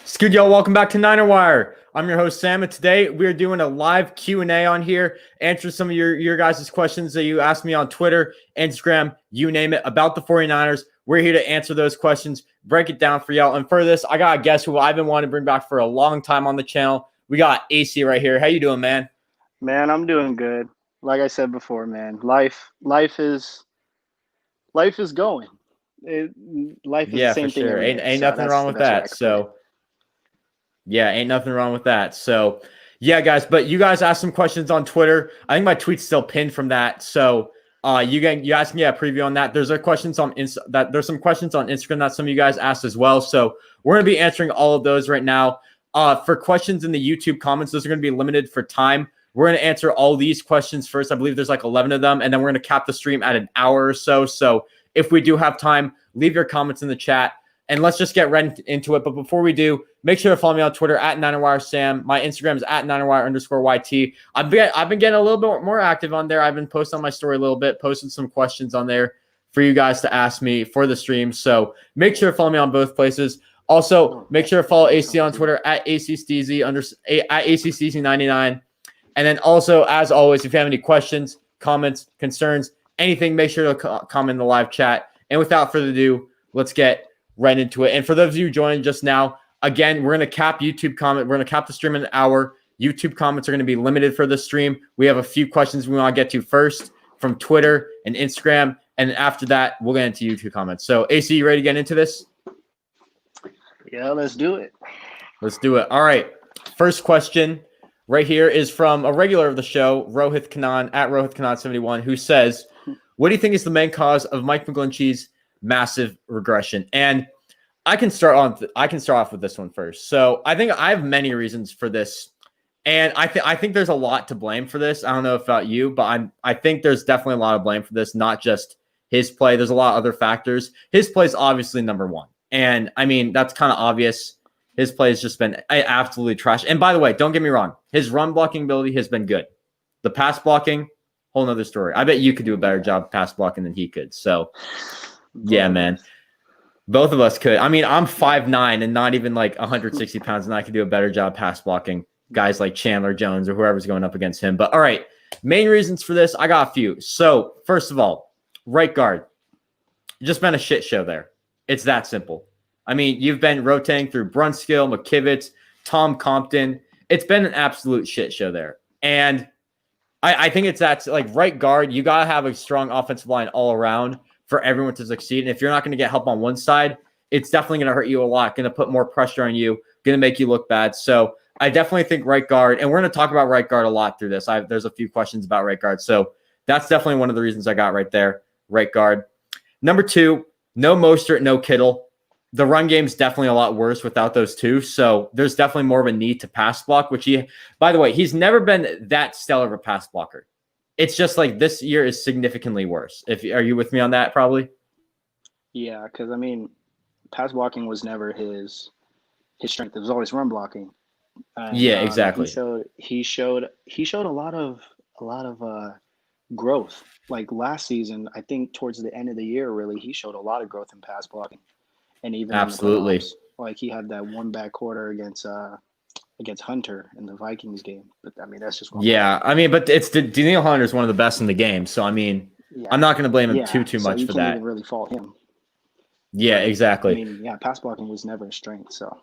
Scoot, y'all, welcome back to Niner Wire. I'm your host, Sam, and today we're doing a live Q&A on here, answer some of your guys' questions that you asked me on Twitter, Instagram, you name it, about the 49ers. We're here to answer those questions, break it down for y'all. And for this, I got a guest who I've been wanting to bring back for a long time on the channel. We got AC right here. How you doing, man? Man, I'm doing good. Like I said before, man, life is going. Life is the Yeah, for same thing sure. every Ain't, day. ain't So nothing that's wrong the with best way I that. could put it. So, yeah, ain't nothing wrong with that. So, yeah, guys, but you guys asked some questions on Twitter. I think my tweet's still pinned from that. So, you asked me a preview on that. There's some questions on Instagram that some of you guys asked as well. So, we're gonna be answering all of those right now. For questions in the YouTube comments, those are gonna be limited for time. We're gonna answer all these questions first. I believe there's like 11 of them, and then we're gonna cap the stream at an hour or so. So, if we do have time, leave your comments in the chat. And let's just get right into it. But before we do, make sure to follow me on Twitter at NinerWireSam. My Instagram is at NinerWire_YT. I've been getting a little bit more active on there. I've been posting on my story a little bit, posting some questions on there for you guys to ask me for the stream. So make sure to follow me on both places. Also, make sure to follow AC on Twitter at ACSteezy99. And then also, as always, if you have any questions, comments, concerns, anything, make sure to comment in the live chat. And without further ado, let's get right into it. And for those of you joining just now, again, we're going to cap YouTube comment. We're going to cap the stream in an hour. YouTube comments are going to be limited for the stream. We have a few questions we want to get to first from Twitter and Instagram. And after that, we'll get into YouTube comments. So, AC, you ready to get into this? Yeah, let's do it. Let's do it. All right. First question right here is from a regular of the show, Rohit Kanan, at Rohit Kanan71, who says, what do you think is the main cause of Mike McGlinchey's massive regression? And I can start off with this one first. So I think I have many reasons for this, and I think there's a lot to blame for this. I don't know about you, but I think there's definitely a lot of blame for this. Not just his play. There's a lot of other factors. His play is obviously number one, and I mean that's kind of obvious. His play has just been absolutely trash. And by the way, don't get me wrong, his run blocking ability has been good. The pass blocking, whole nother story. I bet you could do a better job pass blocking than he could. So. Yeah, man. Both of us could. I mean, I'm 5'9" and not even like 160 pounds, and I could do a better job pass blocking guys like Chandler Jones or whoever's going up against him. But all right, main reasons for this, I got a few. So first of all, right guard. Just been a shit show there. It's that simple. I mean, you've been rotating through Brunskill, McKivitz, Tom Compton. It's been an absolute shit show there. And I think it's that, like, right guard, you got to have a strong offensive line all around for everyone to succeed. And if you're not going to get help on one side, it's definitely going to hurt you a lot, going to put more pressure on you, going to make you look bad. So I definitely think right guard, and we're going to talk about right guard a lot through this. There's a few questions about right guard. So that's definitely one of the reasons I got right there, right guard. Number two, no Mostert, no Kittle. The run game's definitely a lot worse without those two. So there's definitely more of a need to pass block, which by the way, he's never been that stellar of a pass blocker. It's just like this year is significantly worse. Are you with me on that? Probably. Yeah, because I mean, pass blocking was never his strength. It was always run blocking. And, yeah, exactly. He showed a lot of growth. Like last season, I think towards the end of the year, really, he showed a lot of growth in pass blocking, and even absolutely, in the playoffs, like he had that one back quarter against Hunter in the Vikings game. But I mean, that's just one. Yeah, I mean, but it's Daniil Hunter is one of the best in the game. So I mean, yeah. I'm not going to blame him too much for that. You can't even really fault him. Yeah, exactly. I mean, yeah, pass blocking was never a strength. So.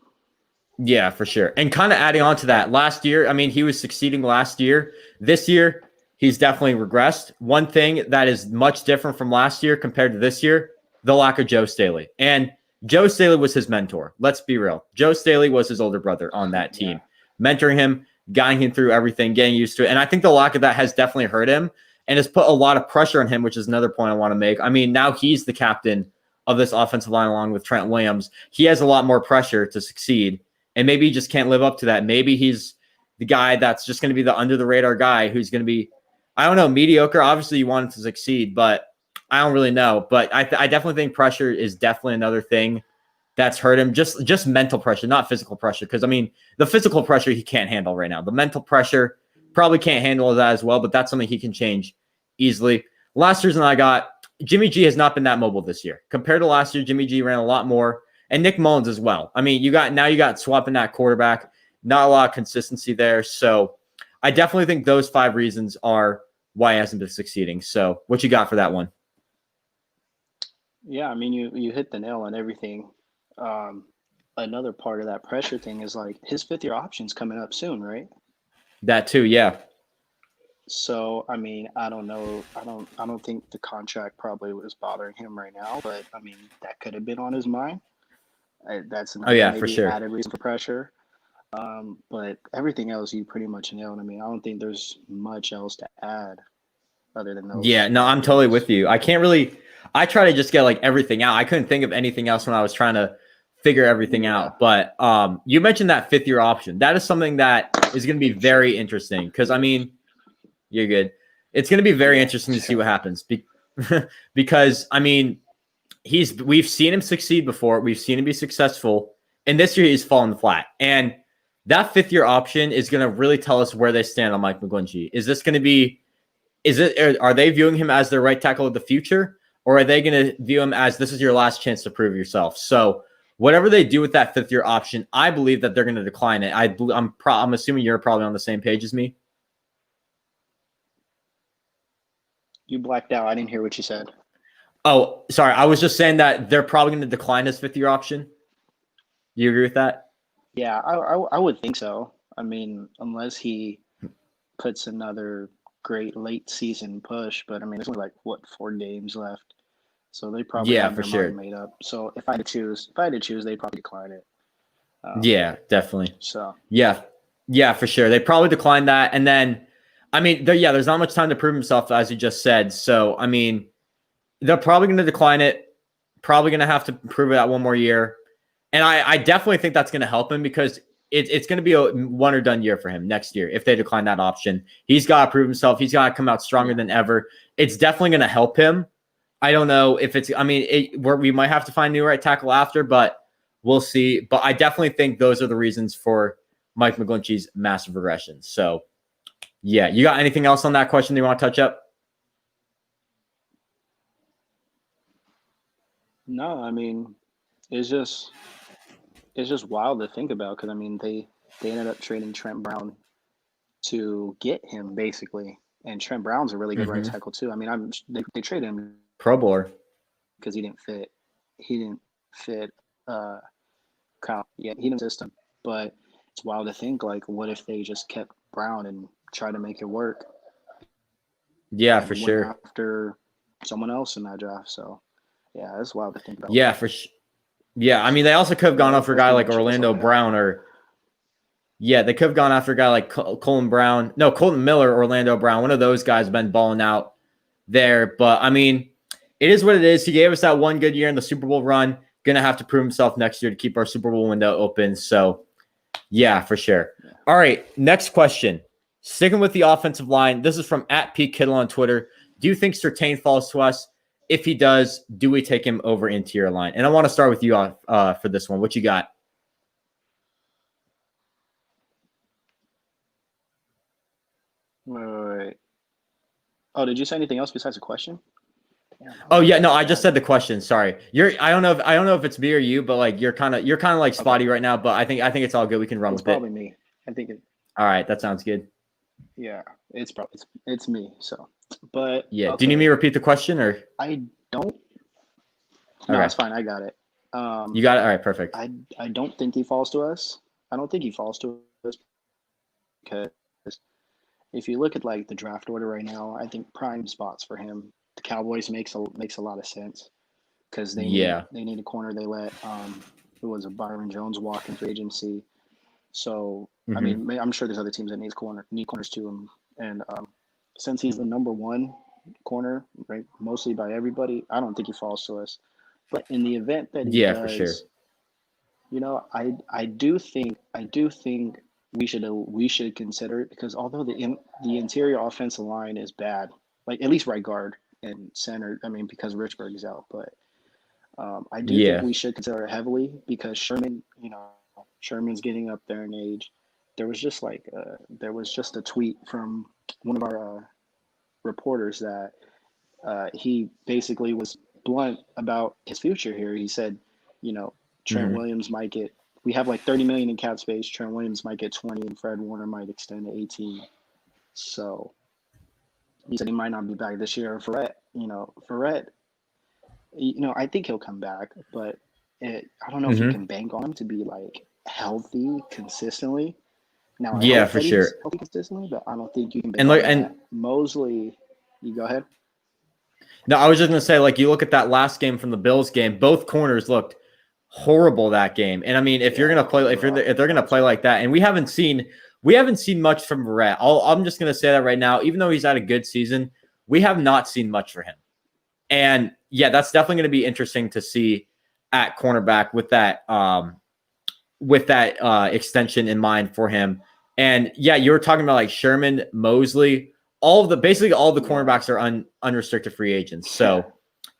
Yeah, for sure. And kind of adding on to that, last year, I mean, he was succeeding last year. This year, he's definitely regressed. One thing that is much different from last year compared to this year, the lack of Joe Staley. And Joe Staley was his mentor. Let's be real. Joe Staley was his older brother on that team, mentoring him, guiding him through everything, getting used to it. And I think the lack of that has definitely hurt him and has put a lot of pressure on him, which is another point I want to make. I mean, now he's the captain of this offensive line along with Trent Williams. He has a lot more pressure to succeed, and maybe he just can't live up to that. Maybe he's the guy that's just going to be the under-the-radar guy who's going to be, I don't know, mediocre. Obviously, you want him to succeed, but I don't really know. But I definitely think pressure is definitely another thing that's hurt him. Just mental pressure, not physical pressure. Because, I mean, the physical pressure he can't handle right now. The mental pressure probably can't handle that as well, but that's something he can change easily. Last reason I got, Jimmy G has not been that mobile this year. Compared to last year, Jimmy G ran a lot more. and Nick Mullins as well. I mean, you got swapping that quarterback, not a lot of consistency there. So I definitely think those 5 reasons are why he hasn't been succeeding. So what you got for that one? Yeah, I mean, you hit the nail on everything. Um, Another part of that pressure thing is like his 5th-year option's coming up soon, right? That too, yeah. So, I mean, I don't know. I don't think the contract probably was bothering him right now, but I mean, that could have been on his mind. That's Oh another yeah, for maybe sure. added reason for pressure. But everything else you pretty much nailed. I mean, I don't think there's much else to add other than Yeah, those no, five I'm totally reasons. with you. I try to just get like everything out. I couldn't think of anything else when I was trying to figure everything Yeah, out. But you mentioned that 5th-year option. That is something that is going to be very interesting because I mean, you're good. It's going to be very yeah, interesting to see what sure. happens because I mean, we've seen him succeed before. We've seen him be successful, and this year he's fallen flat. And that 5th-year option is going to really tell us where they stand on Mike McGlinchey. Is this going to be are they viewing him as their right tackle of the future, or are they going to view him as this is your last chance to prove yourself? So whatever they do with that 5th-year option, I believe that they're going to decline it. I'm assuming you're probably on the same page as me. You blacked out. I didn't hear what you said. Oh, sorry. I was just saying that they're probably going to decline his 5th-year option. You agree with that? Yeah, I would think so. I mean, unless he puts another great late season push, but I mean, there's only like what 4 games left, so they probably Yeah, have for their mind sure. made up. So if I had to choose, they'd probably decline it. Um, Yeah, definitely. so Yeah, yeah, for sure. They probably declined that, and then, I mean, there's not much time to prove himself, as you just said. So, I mean, they're probably going to decline it. Probably going to have to prove it out one more year, and I definitely think that's going to help him because it's going to be a one or done year for him next year if they decline that option. He's got to prove himself. He's got to come out stronger yeah, than ever. It's definitely going to help him. I don't know if it's. I mean, we might have to find a new right tackle after, but we'll see. But I definitely think those are the reasons for Mike McGlinchey's massive regression. So, yeah, you got anything else on that question you want to touch up? no, I mean, it's just it's just wild to think about because I mean they ended up trading Trent Brown to get him basically, and Trent Brown's a really good right Mm-hmm. tackle too. I mean, they traded him Pro Bowler. because he didn't fit Kyle. Yeah, he didn't system. But it's wild to think like, what if they just kept Brown and tried to make it work Yeah, for and went sure. after someone else in that draft? So yeah, it's wild to think about. Yeah, for sure. Yeah, I mean, they also could have But gone after a that's guy pretty like much it. That's all Orlando I got. Brown or yeah, they could have gone after a guy like Colton Brown. No, Colton Miller, Orlando Brown. One of those guys have been balling out there. But I mean, it is what it is. He gave us that one good year in the Super Bowl run. Gonna have to prove himself next year to keep our Super Bowl window open. So yeah, for sure. Yeah. All right, next question. Sticking with the offensive line, this is from @PKittle on Twitter. Do you think Surtain falls to us? If he does, do we take him over interior line? And I want to start with you for this one. What you got? Wait. Oh, did you say anything else besides the question? Damn, Oh yeah, I no, I just forgot said the now. question. Sorry. I don't know if it's me or you, but like you're kind of like Okay. spotty right now, but I think it's all good. We can run It's with probably it. me. I think it. All right, that sounds good. Yeah, it's me. So, but Yeah. Do you need me to okay, repeat the question or I don't. No, okay. it's fine. I got it. You Um, got it? All right, perfect. I don't think he falls to us. I don't think he falls to us because if you look at like the draft order right now, I think prime spots for him. The Cowboys makes a lot of sense because Yeah. they need a corner. They let who was a Byron Jones walk in free agency. So I Hmm. mean, I'm sure there's other teams that need corners too. And since he's the number one corner, right, mostly by everybody, I don't think he falls to us. But in the event that he Yeah, for sure. does, I do think we should consider it because although the interior offensive line is bad, like at least right guard and center. I mean, because Richburg is out, but I do think Yeah. we should consider it heavily because Sherman, Sherman's getting up there in age. There was just a tweet from one of our reporters that he basically was blunt about his future here. He said, you know, Trent Williams might get. We have like 30 million in cap space. Trent Williams might get 20, and Fred Warner might extend to 18. So he said he might not be back this year. Ferret, I think he'll come back, but I don't know if you can bank on him to be like healthy consistently. Now, I hope for that he's sure. healthy consistently, but I don't think you can bank on that. Mosley, you go ahead. No, I was just gonna say, like, you look at that last game from the Bills game, both corners looked horrible that game. And I mean, if you're gonna play, if they're gonna play like that, and we haven't seen much from Verrett. I'm just gonna say that right now, even though he's had a good season, we have not seen much for him. And yeah, that's definitely gonna be interesting to see at cornerback with that extension in mind for him. And yeah, you were talking about like Sherman, Mosley, basically all the cornerbacks are unrestricted free agents. So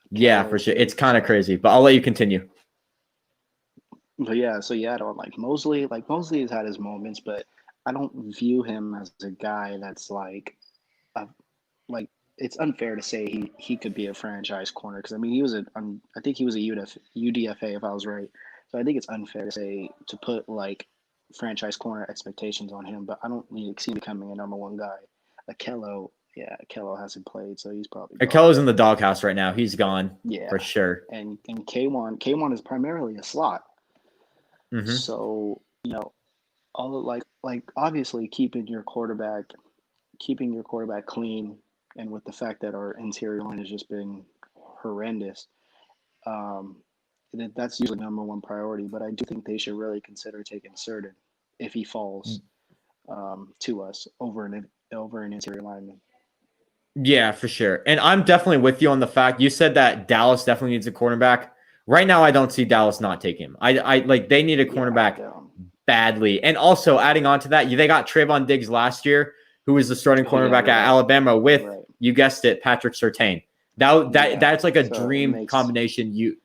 yeah, for sure. It's kind of crazy, but I'll let you continue. But yeah, I don't like Mosley. Like Mosley has had his moments, but I don't view him as a guy that's like it's unfair to say he could be a franchise corner because I mean I think he was a UDFA if I was right. So I think it's unfair to say to put like franchise corner expectations on him, but I don't see him becoming a number one guy. Akello hasn't played, so he's probably Akello's in the doghouse right now. He's gone, for sure. And K1 is primarily a slot. Mm-hmm. So all like obviously keeping your quarterback clean, and with the fact that our interior line has just been horrendous, that's usually number one priority. But I do think they should really consider taking Certain if he falls to us over an interior lineman. Yeah, for sure. And I'm definitely with you on the fact you said that Dallas definitely needs a cornerback. Right now, I don't see Dallas not taking him. I like they need a cornerback badly. And also adding on to that, they got Trayvon Diggs last year, who was the starting cornerback at Alabama with, you guessed it, Patrick Surtain. That's like a dream combination you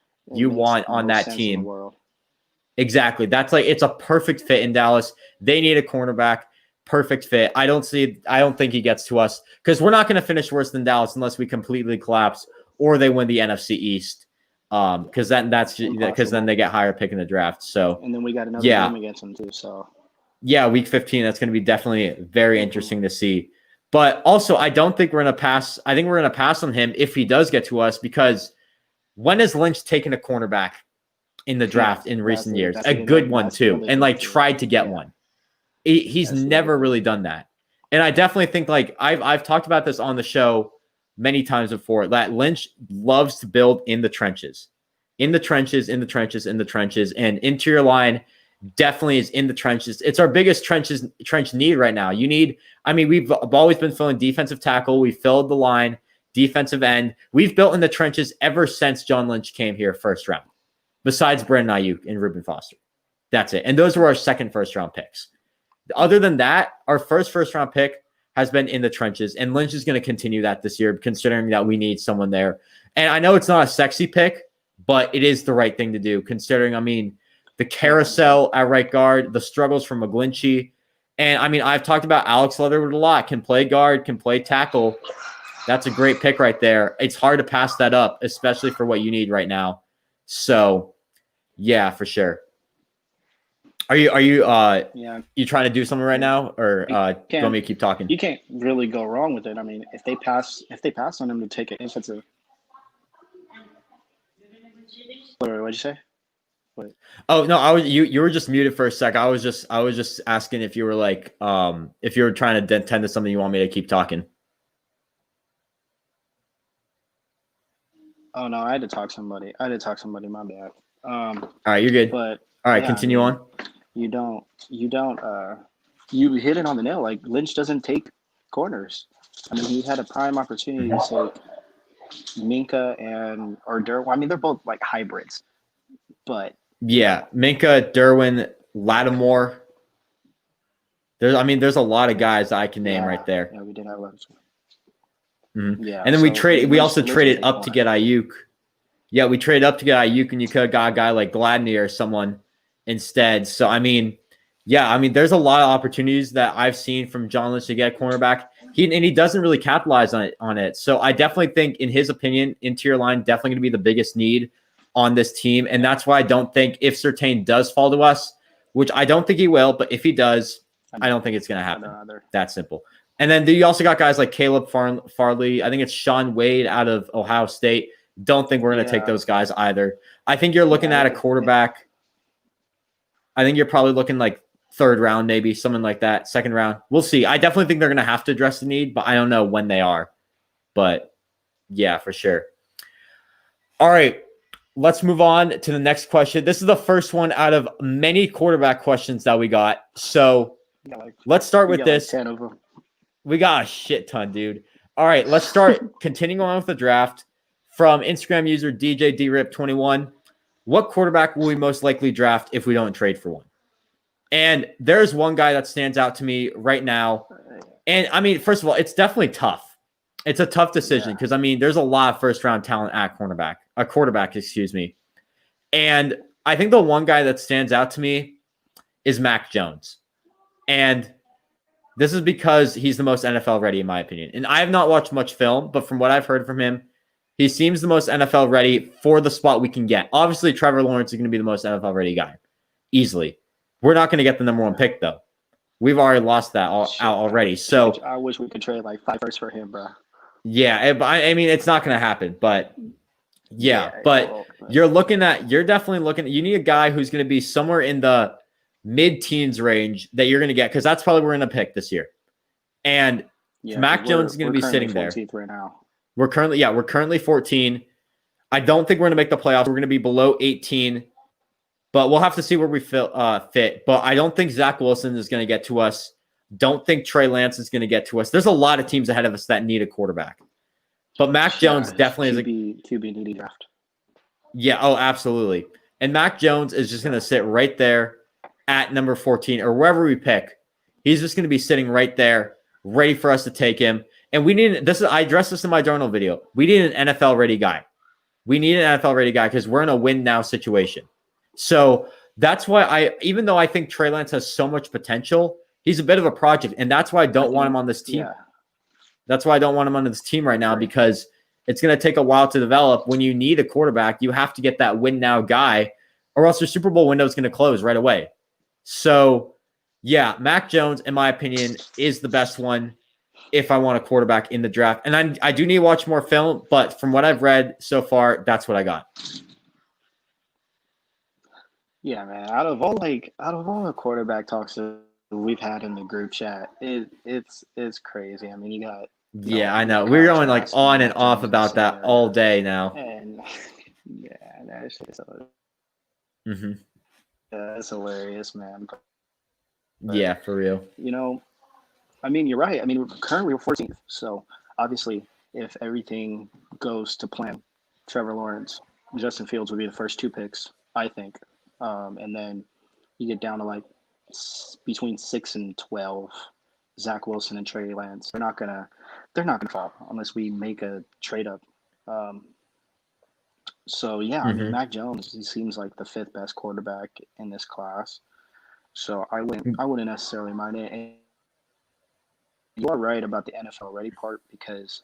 want on that team. Exactly. That's like it's a perfect fit in Dallas. They need a cornerback. Perfect fit. I don't think he gets to us because we're not going to finish worse than Dallas unless we completely collapse or they win the NFC East. Because then they get higher pick in the draft. So and then we got another game against them too. So yeah, week 15. That's going to be definitely very interesting to see. But also, I don't think we're going to pass. I think we're going to pass on him if he does get to us because when has Lynch taken a cornerback in the draft in recent years? A good one too, and like tried to get one. He's never really done that. And I definitely think like I've talked about this on the show many times before that Lynch loves to build in the trenches. And interior line definitely is in the trenches. It's our biggest trench need right now. We've always been filling defensive tackle. We filled the line, defensive end. We've built in the trenches ever since John Lynch came here first round, besides Brandon Ayuk and Reuben Foster. That's it. And those were our second first round picks. Other than that, our first round pick has been in the trenches, and Lynch is going to continue that this year, considering that we need someone there. And I know it's not a sexy pick, but it is the right thing to do, considering, the carousel at right guard, the struggles from McGlinchey. And, I've talked about Alex Leatherwood a lot, can play guard, can play tackle. That's a great pick right there. It's hard to pass that up, especially for what you need right now. So, yeah, for sure. Are you you trying to do something right now, or do you want me to keep talking? You can't really go wrong with it. If they pass on him to take an offensive. What'd you say? What? Oh no, you were just muted for a sec. I was just asking if you were like if you were trying to tend to something you want me to keep talking. Oh no, I had to talk to somebody. My bad. All right, you're good. But all right, continue on. You hit it on the nail. Like Lynch doesn't take corners. He had a prime opportunity to take Minka or Derwin. They're both like hybrids, but yeah, Minka, Derwin, Lattimore. There's a lot of guys I can name right there. Yeah, we did have a lot. Yeah, and then we also traded up to get Ayuk. Yeah, we traded up to get Ayuk, and you could have got a guy like Gladney or someone instead. So, there's a lot of opportunities that I've seen from John Lynch to get a cornerback. He doesn't really capitalize on it. So I definitely think, in his opinion, interior line definitely going to be the biggest need on this team. And that's why I don't think if Surtain does fall to us, which I don't think he will, but if he does, I don't think it's going to happen. That simple. And then you also got guys like Caleb Farley. I think it's Sean Wade out of Ohio State. Don't think we're going to take those guys either. I think you're looking at a quarterback. I think you're probably looking like third round, maybe something like that. Second round. We'll see. I definitely think they're going to have to address the need, but I don't know when they are. But yeah, for sure. All right. Let's move on to the next question. This is the first one out of many quarterback questions that we got. So let's start with this. 10 of them. We got a shit ton, dude. All right, let's start continuing on with the draft. From Instagram user DJDRip21, what quarterback will we most likely draft if we don't trade for one? And there's one guy that stands out to me right now. And, I mean, first of all, it's definitely tough. It's a tough decision because, I mean, there's a lot of first-round talent at quarterback, excuse me. And I think the one guy that stands out to me is Mac Jones. And this is because he's the most NFL ready, in my opinion. And I have not watched much film, but from what I've heard from him, he seems the most NFL ready for the spot we can get. Obviously, Trevor Lawrence is going to be the most NFL ready guy, easily. We're not going to get the number one pick, though. We've already lost that out already. So I wish we could trade like 5 firsts for him, bro. Yeah, I mean, it's not going to happen, but you're definitely looking. You need a guy who's going to be somewhere in the mid-teens range that you're going to get, because that's probably what we're going to pick this year. And Mac Jones is going to be sitting there right now. We're currently 14. I don't think we're going to make the playoffs. We're going to be below 18, but we'll have to see where we fit. But I don't think Zach Wilson is going to get to us. Don't think Trey Lance is going to get to us. There's a lot of teams ahead of us that need a quarterback. But Mac Jones definitely is a QB needy draft. Yeah, oh, absolutely. And Mac Jones is just going to sit right there at number 14 or wherever we pick. He's just going to be sitting right there, ready for us to take him. And I addressed this in my journal video. We need an NFL ready guy. We need an NFL ready guy because we're in a win now situation. So that's why even though I think Trey Lance has so much potential, he's a bit of a project. And that's why I don't want him on this team. Yeah. That's why I don't want him on this team right now, because it's going to take a while to develop. When you need a quarterback, you have to get that win now guy, or else your Super Bowl window is going to close right away. So, yeah, Mac Jones, in my opinion, is the best one if I want a quarterback in the draft. And I do need to watch more film, but from what I've read so far, that's what I got. Yeah, man. Out of all the quarterback talks that we've had in the group chat, it's crazy. I mean, you got I know. We're going like on and off about that all day now. And that's just it's hilarious, man. But, yeah, for real. I mean, you're right. I mean, currently we're 14th. So obviously, if everything goes to plan, Trevor Lawrence, Justin Fields would be the first 2 picks, I think. And then you get down to like between 6 and 12, Zach Wilson and Trey Lance. They're not gonna fall unless we make a trade up. So yeah, I mean, Mac Jones, he seems like the 5th best quarterback in this class. So I wouldn't necessarily mind it. And you are right about the NFL ready part, because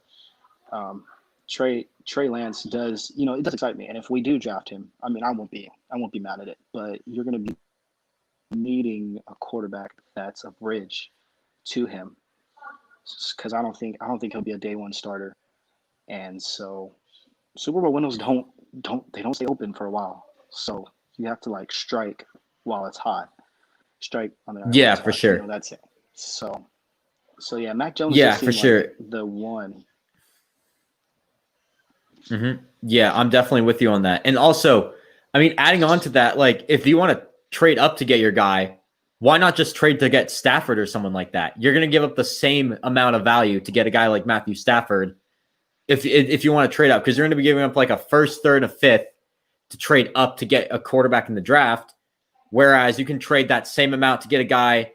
Trey Lance does, it does excite me. And if we do draft him, I mean, I won't be mad at it. But you're going to be needing a quarterback that's a bridge to him, because I don't think he'll be a day one starter. And so Super Bowl windows don't stay open for a while. So you have to like strike while it's hot. Strike on the for sure. That's it. So yeah, Mac Jones. Yeah, for sure. Like the one. Mm-hmm. Yeah, I'm definitely with you on that. And also, I mean, adding on to that, like if you want to trade up to get your guy, why not just trade to get Stafford or someone like that? You're going to give up the same amount of value to get a guy like Matthew Stafford if you want to trade up, because you're going to be giving up like a 1st, 3rd, a 5th to trade up to get a quarterback in the draft. Whereas you can trade that same amount to get a guy.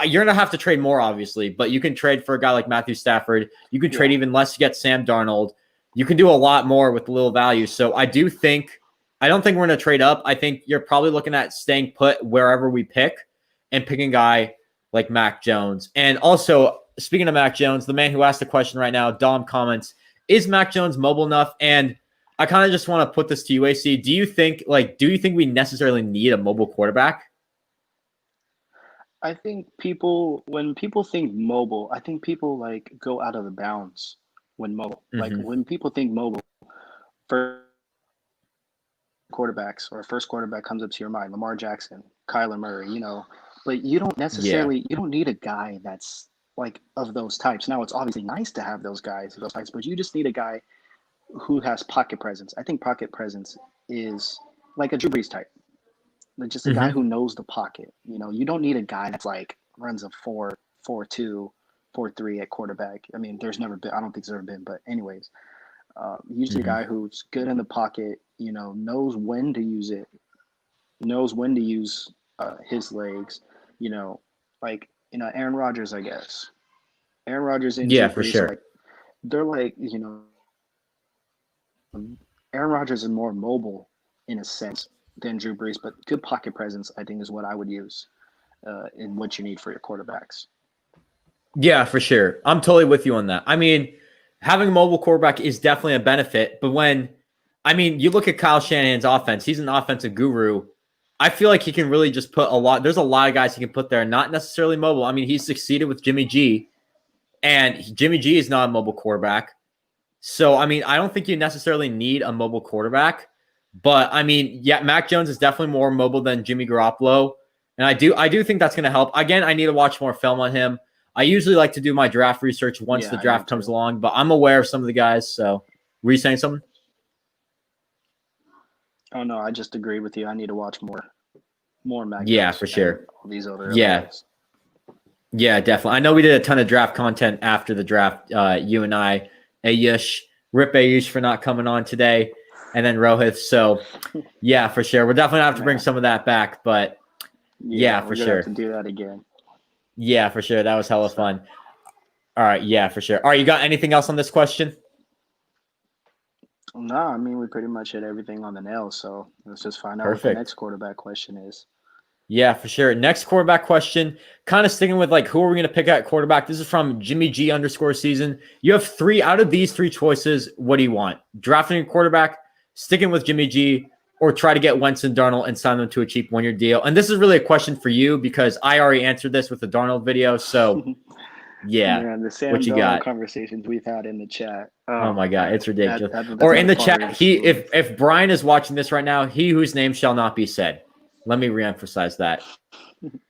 You're going to have to trade more, obviously, but you can trade for a guy like Matthew Stafford. You can trade even less to get Sam Darnold. You can do a lot more with little value. So I don't think we're going to trade up. I think you're probably looking at staying put wherever we pick and picking a guy like Mac Jones. And also, speaking of Mac Jones, the man who asked the question right now, Dom comments, is Mac Jones mobile enough? And I kind of just want to put this to you, AC. Do you think we necessarily need a mobile quarterback? I think when people think mobile, I think people like go out of the bounds when mobile. Like Mm-hmm. when people think mobile, first quarterbacks or first quarterback comes up to your mind, Lamar Jackson, Kyler Murray, but you don't Yeah. necessarily you don't need a guy that's like of those types. Now it's obviously nice to have those guys, those types, but you just need a guy who has pocket presence. I think pocket presence is like a Drew Brees type. Like just a guy Mm-hmm. who knows the pocket. You don't need a guy that's like runs a 4-4-2, 4-3 at quarterback. I mean, there's never been. I don't think there's ever been. But anyways, usually a Mm-hmm. guy who's good in the pocket. Knows when to use it. Knows when to use his legs. You know, like Aaron Rodgers, I guess. Aaron Rodgers and Yeah, Drew for Brees are sure. like they're like Aaron Rodgers is more mobile in a sense than Drew Brees, but good pocket presence, I think, is what I would use in what you need for your quarterbacks. Yeah, for sure. I'm totally with you on that. I mean, having a mobile quarterback is definitely a benefit, but you look at Kyle Shanahan's offense, he's an offensive guru. I feel like he can really just put there's a lot of guys he can put there, not necessarily mobile. I mean, he's succeeded with Jimmy G, and Jimmy G is not a mobile quarterback. So, I mean, I don't think you necessarily need a mobile quarterback, but I mean, yeah, Mac Jones is definitely more mobile than Jimmy Garoppolo. And I do think that's going to help. Again, I need to watch more film on him. I usually like to do my draft research once the Yeah, I do draft comes too. along, but I'm aware of some of the guys. So, were you saying something? Oh no, I just agreed with you. I need to watch more Mac Yeah, Jones for and sure. all these other Yeah, guys. yeah, definitely. I know we did a ton of draft content after the draft. You and I, Ayush, rip Ayush for not coming on today, and then Rohith. So, yeah, for sure. We're definitely gonna have to bring Man, some of that back, but yeah, yeah, for we're gonna have sure. to do that again. Yeah, for sure. That was hella So fun. All right, yeah, for sure. All right, you got anything else on this question? no, I mean we pretty much hit everything on the nail. So let's just find out what the Perfect. next quarterback question is. Yeah, for sure. Next quarterback question, kind of sticking with like who are we going to pick at quarterback? This is from Jimmy G underscore season. You have three out of these three choices. What do you want? Drafting a quarterback, sticking with Jimmy G, or try to get Wentz and Darnold and sign them to a cheap 1 year deal? And this is really a question for you because I already answered this with the Darnold video. So yeah, Man, the Sam what you Darnold got? conversations we've had in the chat. Oh Oh my god, man, it's ridiculous. that's Or in another the part we're chat, gonna he stick with. if Brian is watching this right now, he whose name shall not be said. Let me reemphasize that.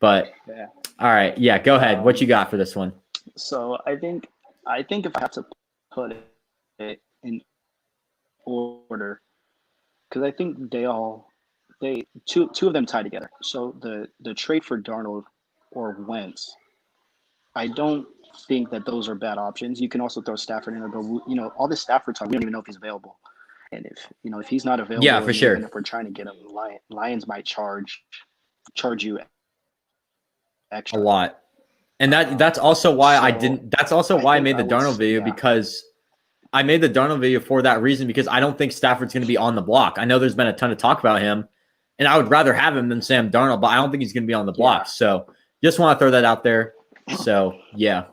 But Yeah. all right, yeah, go ahead. What you Um. got for this one? So I think if I have to put it in order, because I think they two of them tie together. So the trade for Darnold or Wentz, I don't think that those are bad options. You can also throw Stafford in there, but all this Stafford talk, we don't even know if he's available. And if he's not Yeah, available, for and even sure. if we're trying to get him, Lions might charge you A extra. lot. And that's Um, also why I so didn't that's also I why I think made I the Darnold was video yeah. because I made the Darnold video for that reason because I don't think Stafford's going to be on the block. I know there's been a ton of talk about him, and I would rather have him than Sam Darnold, but I don't think he's going to be on the Yeah, block. So just want to throw that out there. So yeah.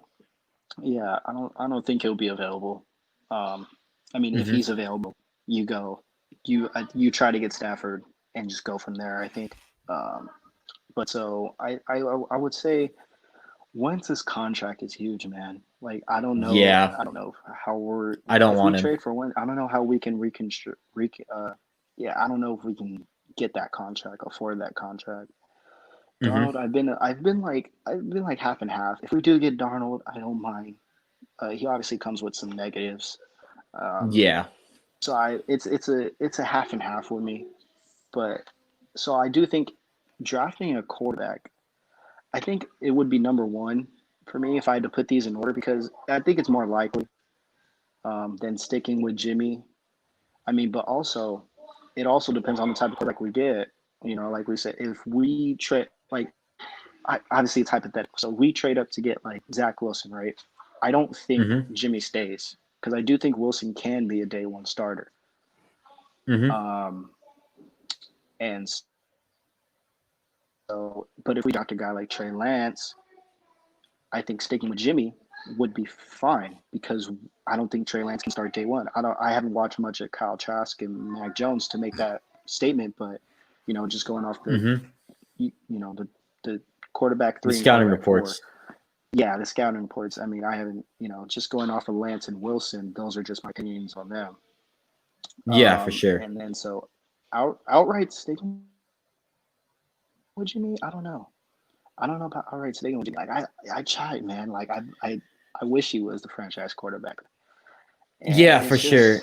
yeah. I don't think he'll be available. Um, I mean, if Hmm. he's available, you go, you try to get Stafford and just go from there. I think. Um, but so I would say Wentz's contract is huge, man. Like Yeah, I don't know how we're I don't if we want him. trade for Wentz, I don't know how we can reconstruct. Yeah, I don't know if we can get that contract, afford that contract. Hmm. Darnold, I've been like half and half. If we do get Darnold, I don't mind. He obviously comes with some negatives. Um, Yeah. so it's a half and half with me. But so I do think drafting a quarterback, I think it would be number one for me if I had to put these in order because I think it's more likely than sticking with Jimmy. I mean, but also it also depends on the type of quarterback we get. Like we said, if we trade like obviously it's hypothetical. So we trade up to get like Zach Wilson, right? I don't think Hmm. Jimmy stays because I do think Wilson can be a day one starter. Hmm. Um, and so, but if we draft a guy like Trey Lance, I think sticking with Jimmy would be fine because I don't think Trey Lance can start day one. I haven't watched much of Kyle Trask and Mac Jones to make that statement, but just going off the the quarterback 3 The and scouting quarterback reports. 4. Yeah, the scouting reports. I mean, I haven't, just going off of Lance and Wilson, those are just my opinions on them. Yeah, for sure. And then so outright statement. What you mean? I don't know. I don't know about outright statement. Like I tried, man. Like I wish he was the franchise quarterback. And Yeah, for sure.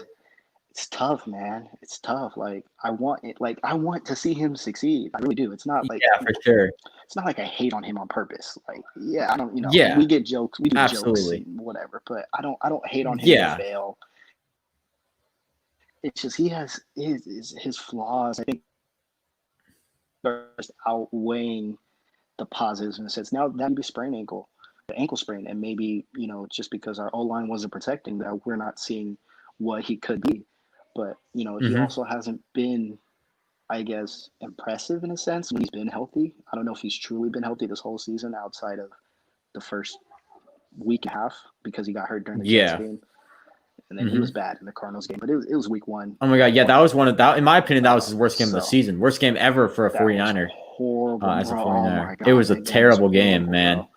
It's tough, man. It's tough. Like I want it. Like I want to see him succeed. I really do. It's not like Yeah, for sure. It's not like I hate on him on purpose. Like yeah, I don't. Yeah, we get jokes. We do absolutely. jokes and whatever. But I don't hate on him Yeah. to fail. It's just he has his flaws. I think just outweighing the positives in a sense. Now that would be the ankle sprain, and maybe just because our O line wasn't protecting that, we're not seeing what he could be. But he also hasn't been, I guess, impressive in a sense when he's been healthy. I don't know if he's truly been healthy this whole season outside of the first week and a half because he got hurt during the Jets game. And then he was bad in the Cardinals game, but it was week 1. Oh my God, yeah, that was one of that. In my opinion, that was his worst game of the season. Worst game ever for a 49er. Horrible as a 49er. God, it was a terrible game, man. Bro.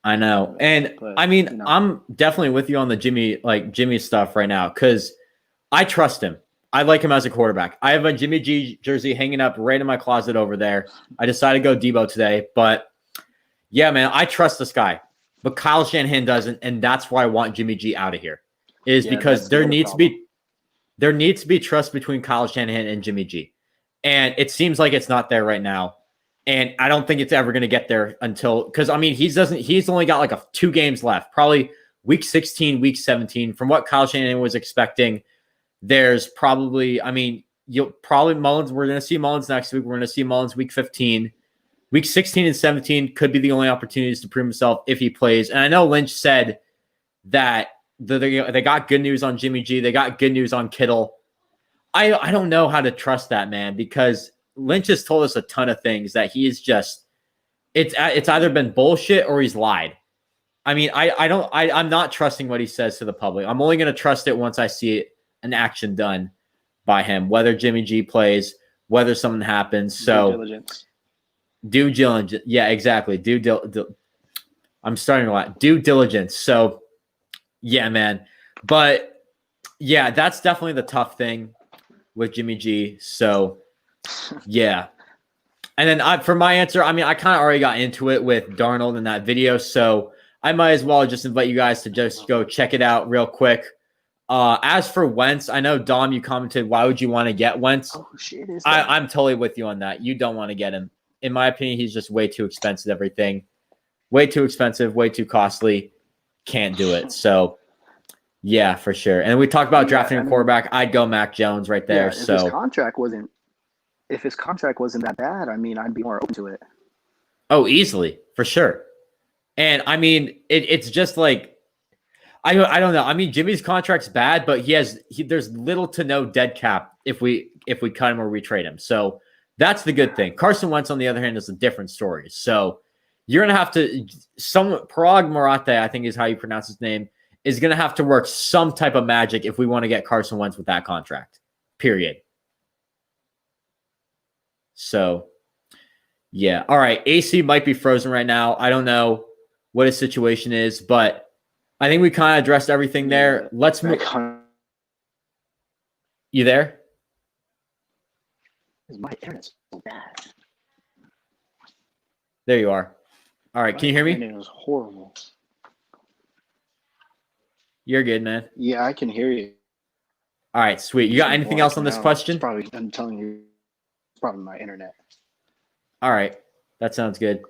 I know. And But, I mean, I'm definitely with you on the Jimmy stuff right now because I trust him. I like him as a quarterback. I have a Jimmy G jersey hanging up right in my closet over there. I decided to go Debo today, but yeah, man, I trust this guy. But Kyle Shanahan doesn't, and that's why I want Jimmy G out of here. Because there needs to be trust between Kyle Shanahan and Jimmy G. And it seems like it's not there right now. And I don't think it's ever going to get there because I mean, he's only got like 2 games left, probably week 16, week 17. From what Kyle Shanahan was expecting, there's probably, I mean, Mullins, we're going to see Mullins next week. We're going to see Mullins week 15. Week 16 and 17 could be the only opportunities to prove himself if he plays. And I know Lynch said that they got good news on Jimmy G. They got good news on Kittle. I don't know how to trust that, man, because Lynch has told us a ton of things that he is just it's either been bullshit or he's lied. I mean, I'm not trusting what he says to the public. I'm only going to trust it once I see an action done by him, whether Jimmy G plays, whether something happens. So due diligence. Yeah, exactly. I'm starting a lot. Due diligence. So yeah, man. But yeah, that's definitely the tough thing with Jimmy G. So yeah. And then for my answer, I mean, I kind of already got into it with Darnold in that video, so I might as well just invite you guys to just go check it out real quick. As for Wentz, I know, Dom, you commented, why would you want to get Wentz? Oh, shit, I'm totally with you on that. You don't want to get him. In my opinion, he's just way too expensive, everything. Way too expensive, way too costly. Can't do it. So, yeah, for sure. And we talked about drafting a quarterback. I'd go Mac Jones right there. If his contract wasn't that bad, I mean, I'd be more open to it. Oh, easily, for sure. And I mean, it's just like I don't know. I mean, Jimmy's contract's bad, but there's little to no dead cap if we cut him or we trade him. So that's the good thing. Carson Wentz, on the other hand, is a different story. So you're gonna have to Parag Morate, I think is how you pronounce his name, is gonna have to work some type of magic if we want to get Carson Wentz with that contract. Period. So, yeah. All right. AC might be frozen right now. I don't know what his situation is, but I think we kind of addressed everything there. Let's move. You there? My internet's so bad. There you are. All right. Can you hear me? It was horrible. You're good, man. Yeah, I can hear you. All right. Sweet. You got anything else on this question? I'm telling you. Probably my internet. All right, that sounds good.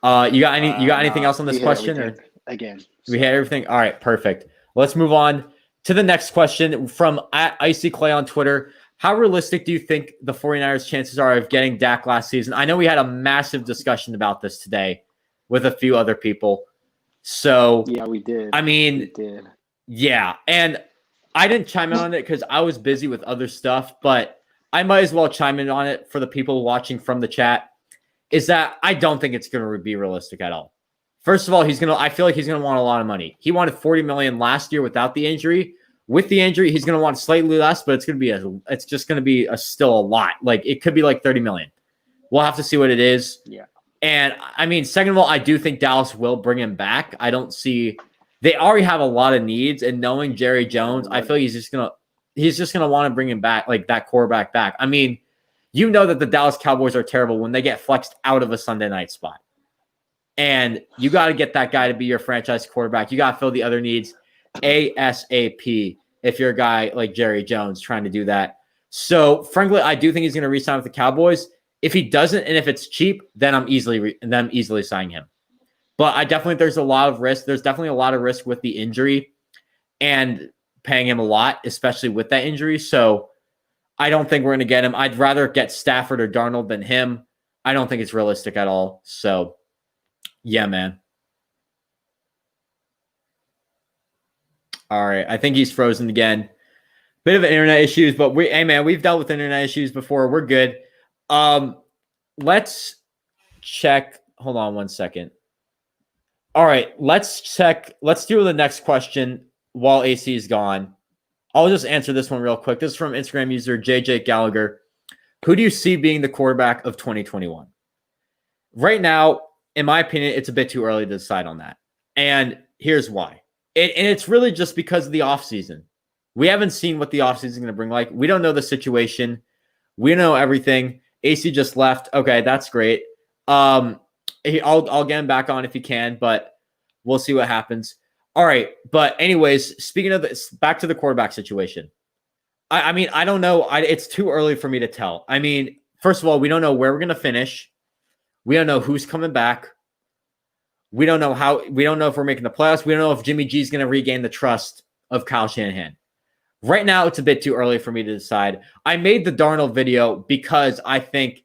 You got anything else on this question? Or again, we had everything. All right, perfect. Let's move on to the next question from @IcyClay on Twitter. How realistic do you think the 49ers chances are of getting Dak last season? I know we had a massive discussion about this today with a few other people. So yeah, we did. I mean, we did. Yeah, and I didn't chime in on it because I was busy with other stuff, but I might as well chime in on it for the people watching from the chat, is that I don't think it's going to be realistic at all. First of all, I feel like he's gonna want a lot of money. He wanted $40 million last year without the injury. With the injury, he's gonna want slightly less, but it's just gonna be still a lot. Like it could be like $30 million. We'll have to see what it is. Yeah. And I mean, second of all, I do think Dallas will bring him back. I don't see they already have a lot of needs, and knowing Jerry Jones, I feel like he's just gonna want to bring him back, like that quarterback back. I mean, you know that the Dallas Cowboys are terrible when they get flexed out of a Sunday night spot. And you got to get that guy to be your franchise quarterback. You got to fill the other needs ASAP if you're a guy like Jerry Jones trying to do that. So, frankly, I do think he's going to re-sign with the Cowboys. If he doesn't, and if it's cheap, then I'm easily signing him. But I definitely think there's a lot of risk. There's definitely a lot of risk with the injury and paying him a lot, especially with that injury. So I don't think we're going to get him. I'd rather get Stafford or Darnold than him. I don't think it's realistic at all. So, yeah, man. All right. I think he's frozen again. Bit of internet issues, but we've dealt with internet issues before. We're good. Let's check. Hold on one second. All right. Let's check. Let's do the next question while AC is gone. I'll just answer this one real quick. This is from Instagram user JJ Gallagher. Who do you see being the quarterback of 2021? Right now, in my opinion, it's a bit too early to decide on that. And here's why. And it's really just because of the offseason. We haven't seen what the offseason is going to bring. Like, we don't know the situation. We know everything. AC just left. Okay, that's great. I'll get him back on if he can, but we'll see what happens. All right. But anyways, speaking of this, back to the quarterback situation. I mean, I don't know. It's too early for me to tell. I mean, first of all, we don't know where we're going to finish. We don't know who's coming back. We don't know if we're making the playoffs. We don't know if Jimmy G is going to regain the trust of Kyle Shanahan. Right now, it's a bit too early for me to decide. I made the Darnold video because I think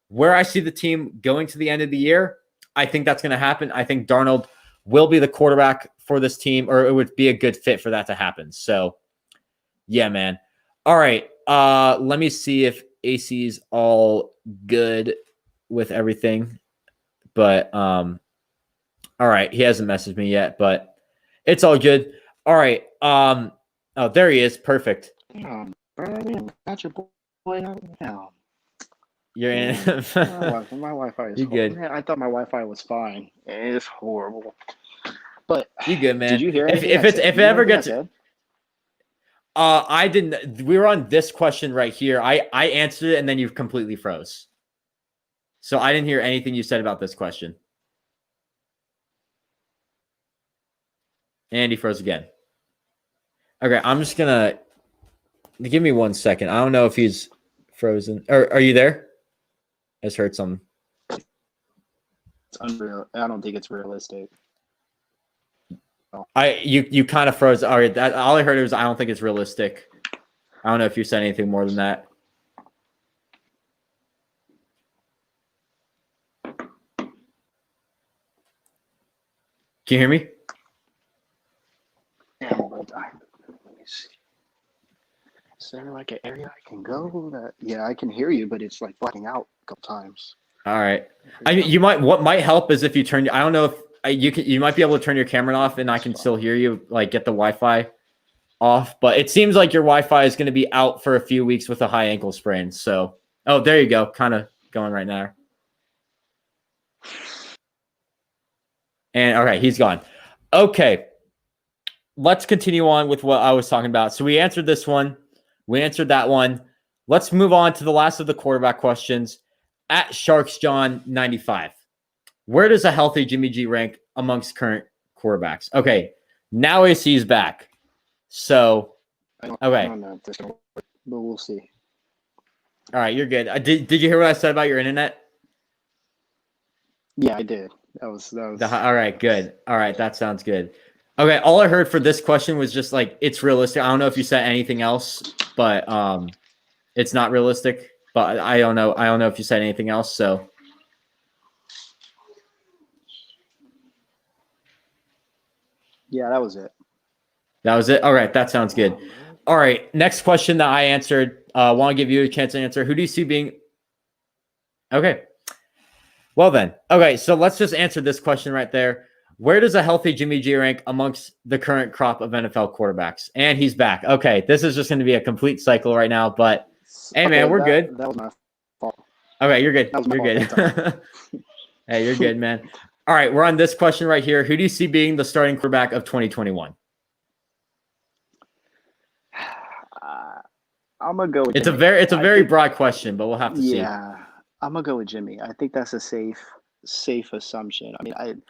where I see the team going to the end of the year, I think that's going to happen. I think Darnold will be the quarterback for this team, or it would be a good fit for that to happen. So, yeah, man. All right. Let me see if AC's all good with everything. But, all right. He hasn't messaged me yet, but it's all good. All right. Oh, there he is. Perfect. Got your boy out now. You're in. My Wi-Fi is you good. Man, I thought my Wi-Fi was fine. It's horrible. But you good, man. Did you hear anything? If it ever gets I didn't. We were on this question right here. I answered it and then you completely froze. So I didn't hear anything you said about this question. And he froze again. Okay, I'm just gonna give me 1 second. I don't know if he's frozen. Are you there? I just heard something. It's unreal. I don't think it's realistic. You kind of froze. All right, all I heard was I don't think it's realistic. I don't know if you said anything more than that. Can you hear me? Yeah, but let me see. Is there like an area I can go that? Yeah, I can hear you, but it's like blacking out a couple times. All right. I mean, what might help is if you turn. I don't know if you might be able to turn your camera off and I can still hear you. Like get the Wi-Fi off, but it seems like your Wi-Fi is going to be out for a few weeks with a high ankle sprain. So, oh, there you go. Kind of going right now. And all right, he's gone. Okay. Let's continue on with what I was talking about. So we answered this one. We answered that one. Let's move on to the last of the quarterback questions. At SharksJohn95. Where does a healthy Jimmy G rank amongst current quarterbacks? Okay. Now AC is back. So, okay. I don't know if this will work, but we'll see. All right, you're good. Did you hear what I said about your internet? Yeah, I did. That was. All right, good. All right, that sounds good. Okay, all I heard for this question was just like it's realistic. I don't know if you said anything else, but it's not realistic. But I don't know. I don't know if you said anything else. So yeah, that was it. That was it. All right, that sounds good. All right, next question that I answered. Want to give you a chance to answer. Who do you see being? Okay. Well then, okay. So let's just answer this question right there. Where does a healthy Jimmy G rank amongst the current crop of NFL quarterbacks? And he's back. Okay, this is just going to be a complete cycle right now, but hey, man, we're good. That was my fault. Okay, you're good. That was my You're fault. good. Hey, you're good, man. All right, we're on this question right here. Who do you see being the starting quarterback of 2021? I'm gonna go with It's Jimmy. a very broad question, but we'll have to see. Yeah, I'm gonna go with Jimmy. I think that's a safe assumption. I mean,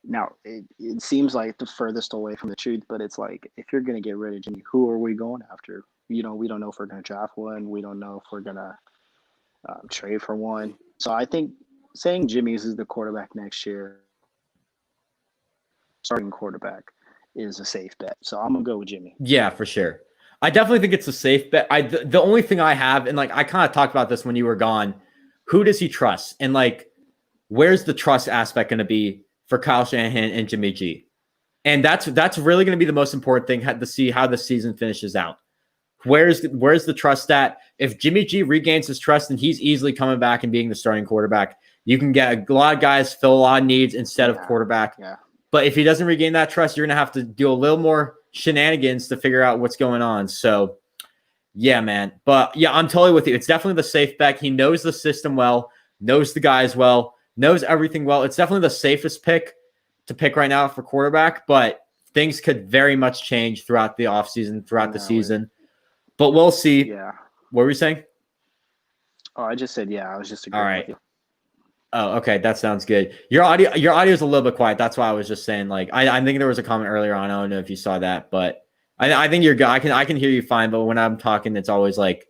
now it seems like the furthest away from the truth, but it's like if you're gonna get rid of Jimmy, who are we going after? We don't know if we're gonna draft one. We don't know if we're gonna trade for one. So I think saying Jimmy's is the quarterback next year, starting quarterback, is a safe bet. So I'm gonna go with Jimmy. Yeah, for sure. I definitely think it's a safe bet. The only thing I have, and like I kind of talked about this when you were gone, who does he trust? And like, where's the trust aspect going to be for Kyle Shanahan and Jimmy G? And that's really going to be the most important thing to see how the season finishes out. Where's the trust at? If Jimmy G regains his trust, and he's easily coming back and being the starting quarterback, you can get a lot of guys, fill a lot of needs instead of quarterback. Yeah. But if he doesn't regain that trust, you're going to have to do a little more shenanigans to figure out what's going on. So, yeah, man. But, yeah, I'm totally with you. It's definitely the safe bet. He knows the system well, knows the guys well, knows everything well. It's definitely the safest pick to pick right now for quarterback, but things could very much change throughout the offseason, throughout the season. But we'll see. Yeah. What were you saying? Oh, I just said, yeah, I was just agreeing with you. Oh, okay. That sounds good. Your audio is a little bit quiet. That's why I was just saying, like, I think there was a comment earlier on. I don't know if you saw that, but I think you're good. I can hear you fine, but when I'm talking, it's always like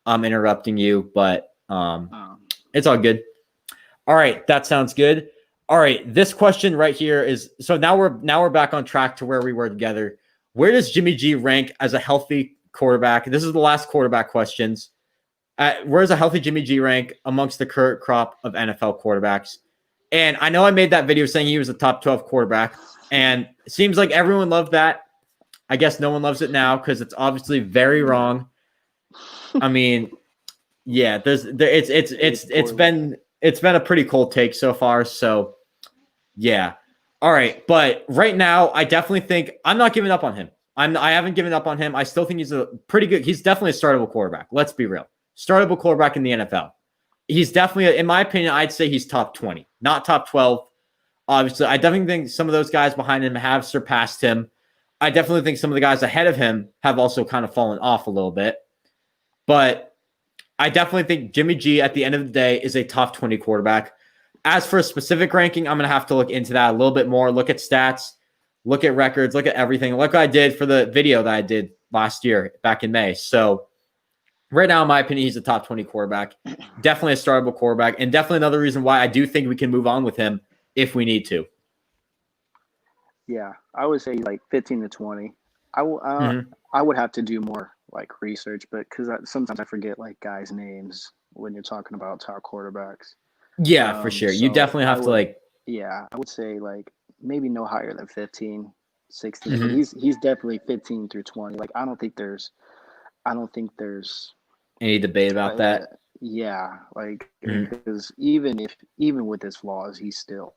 I'm interrupting you, but it's all good. All right. That sounds good. All right. This question right here is, so now we're back on track to where we were together. Where does Jimmy G rank as a healthy quarterback? This is the last quarterback questions. Where's a healthy Jimmy G rank amongst the current crop of NFL quarterbacks? And I know I made that video saying he was a top 12 quarterback, and it seems like everyone loved that. I guess no one loves it now because it's obviously very wrong. I mean, yeah, it's been a pretty cold take so far. So, yeah. All right, but right now, I definitely think I'm not giving up on him. I haven't given up on him. I still think he's a pretty good. He's definitely a startable quarterback. Let's be real. Startable quarterback in the NFL. He's definitely, in my opinion, I'd say he's top 20, not top 12. Obviously, I definitely think some of those guys behind him have surpassed him. I definitely think some of the guys ahead of him have also kind of fallen off a little bit. But I definitely think Jimmy G, at the end of the day, is a top 20 quarterback. As for a specific ranking, I'm going to have to look into that a little bit more, look at stats, look at records, look at everything, like I did for the video that I did last year back in May. So, right now, in my opinion, he's a top 20 quarterback. Definitely a startable quarterback, and definitely another reason why I do think we can move on with him if we need to. Yeah, I would say like 15 to 20. I would have to do more like research, but because sometimes I forget like guys' names when you're talking about top quarterbacks. Yeah, for sure. You definitely have to Yeah, I would say like maybe no higher than 15, 16. But he's definitely 15 through 20. Like I don't think there's any debate about that. Yeah, like because even with his flaws, he's still.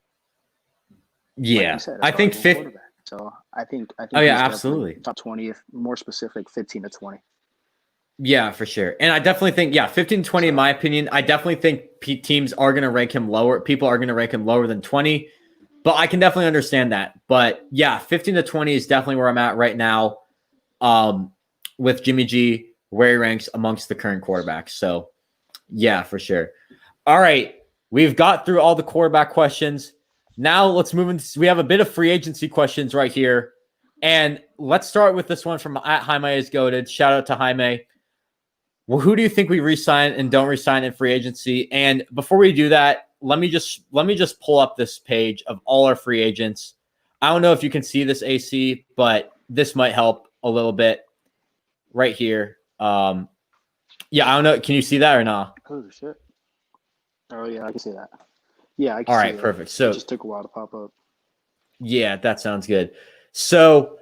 Yeah, like said, I think 50. So I think. Oh yeah, absolutely. Top 20, if more specific, 15 to 20. Yeah, for sure. And I definitely think 15 to 20 in my opinion. I definitely think teams are going to rank him lower. People are going to rank him lower than 20. But I can definitely understand that. But yeah, 15 to 20 is definitely where I'm at right now. With Jimmy G, where he ranks amongst the current quarterbacks. So, yeah, for sure. All right. We've got through all the quarterback questions. Now let's move into, we have a bit of free agency questions right here. And let's start with this one from at Jaime is Goated. Shout out to Jaime. Well, who do you think we re-sign and don't re-sign in free agency? And before we do that, let me just pull up this page of all our free agents. I don't know if you can see this, AC, but this might help a little bit. Right here. Yeah, I don't know. Can you see that or not? Oh, shit. Oh, yeah, I can see that. Yeah, I can All see right, that. perfect. So it just took a while to pop up. Yeah, that sounds good. So,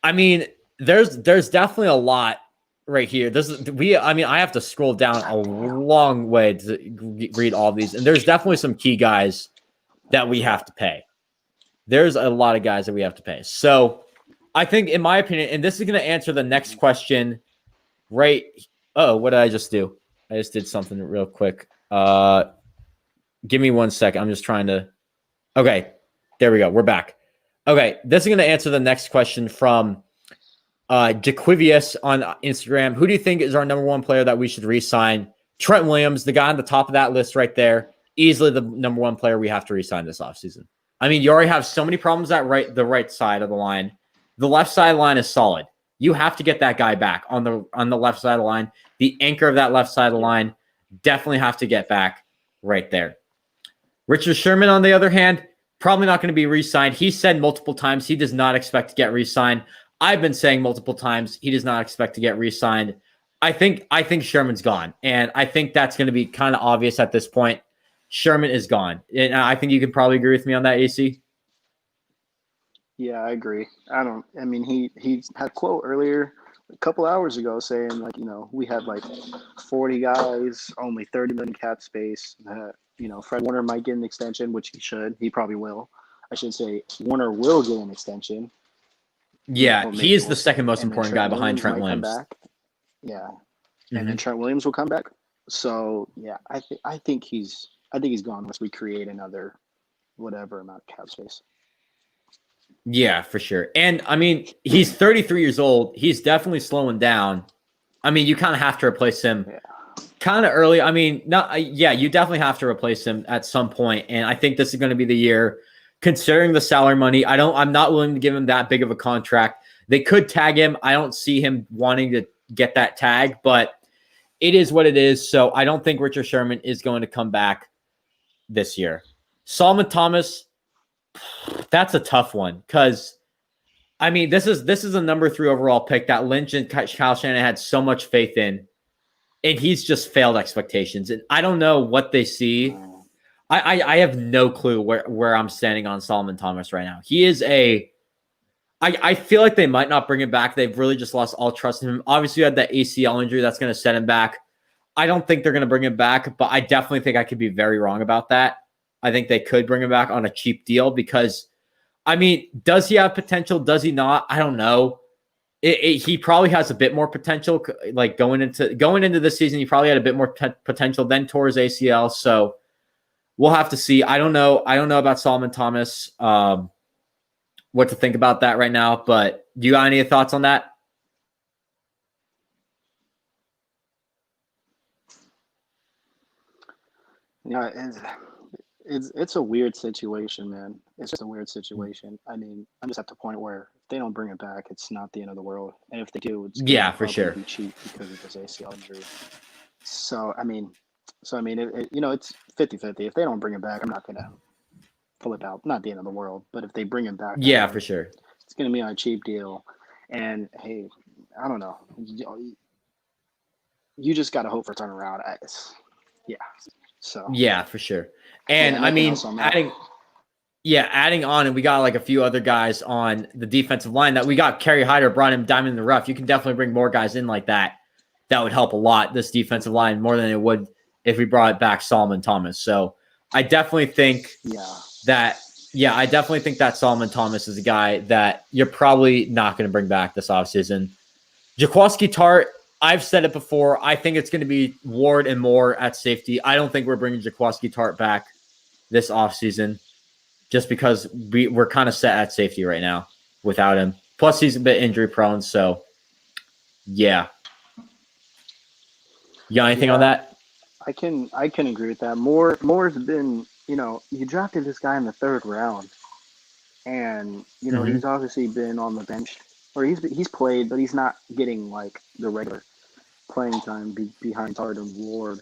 I mean, there's definitely a lot right here. I have to scroll down a long way to read all these. And there's definitely some key guys that we have to pay. there's a lot of guys that we have to pay. So I think, in my opinion, and this is going to answer the next question, right? Oh, what did I just do? I just did something real quick. Give me 1 second. I'm just trying to. Okay, there we go. We're back. Okay, this is going to answer the next question from Jaquivius on Instagram. Who do you think is our number one player that we should re-sign? Trent Williams, the guy on the top of that list right there. Easily the number one player we have to re-sign this offseason. I mean, you already have so many problems at the right side of the line. The left side line is solid. You have to get that guy back on the left side of the line. The anchor of that left side of the line definitely have to get back right there. Richard Sherman, on the other hand, probably not going to be re-signed. He said multiple times he does not expect to get re-signed. I've been saying multiple times he does not expect to get re-signed. I think Sherman's gone, and I think that's going to be kind of obvious at this point. Sherman is gone, and I think you can probably agree with me on that, AC. Yeah, I agree. I mean, he had a quote earlier, a couple hours ago, saying like, we had like 40 guys, only 30 million cap space. Fred Warner might get an extension, which he should. He probably will. I should say Warner will get an extension. Yeah, he is the second most important guy behind Trent Williams. Yeah, and then Trent Williams will come back. So yeah, I think he's gone unless we create another whatever amount of cap space. Yeah, for sure. And I mean, he's 33 years old. He's definitely slowing down. I mean, you kind of have to replace him kind of early. I mean, you definitely have to replace him at some point. And I think this is going to be the year, considering the salary money. I'm not willing to give him that big of a contract. They could tag him. I don't see him wanting to get that tag, but it is what it is. So I don't think Richard Sherman is going to come back this year. Solomon Thomas, that's a tough one because, I mean, this is a number 3 overall pick that Lynch and Kyle Shanahan had so much faith in, and he's just failed expectations. And I don't know what they see. I have no clue where I'm standing on Solomon Thomas right now. He is I feel like they might not bring him back. They've really just lost all trust in him. Obviously, you had that ACL injury that's going to set him back. I don't think they're going to bring him back, but I definitely think I could be very wrong about that. I think they could bring him back on a cheap deal because, I mean, does he have potential? Does he not? I don't know. He probably has a bit more potential. Like going into this season, he probably had a bit more potential than tore his ACL. So we'll have to see. I don't know about Solomon Thomas. What to think about that right now, but do you got any thoughts on that? Yeah, it's a weird situation, man. It's just a weird situation. I mean, I'm just at the point where if they don't bring it back, it's not the end of the world. And if they do, it's for sure be cheap because of his ACL injury. So I mean, it's 50-50. If they don't bring it back, I'm not gonna pull it out. Not the end of the world, but if they bring him back, for sure, it's gonna be on a cheap deal. And hey, I don't know. You just gotta hope for turnaround. So for sure. And I mean, adding on, and we got like a few other guys on the defensive line that we got. Kerry Hyder brought him diamond in the rough. You can definitely bring more guys in like that. That would help a lot, this defensive line, more than it would if we brought back Solomon Thomas. So I definitely think that Solomon Thomas is a guy that you're probably not going to bring back this offseason. Jaquiski Tartt, I've said it before. I think it's going to be Ward and Moore at safety. I don't think we're bringing Jaquiski Tartt back this offseason just because we're kind of set at safety right now without him. Plus, he's a bit injury prone. So, yeah. You got anything on that? I can agree with that. Moore's been, you drafted this guy in the 3rd round, and he's obviously been on the bench, or he's played, but he's not getting like the regular playing time behind Tartt and Ward.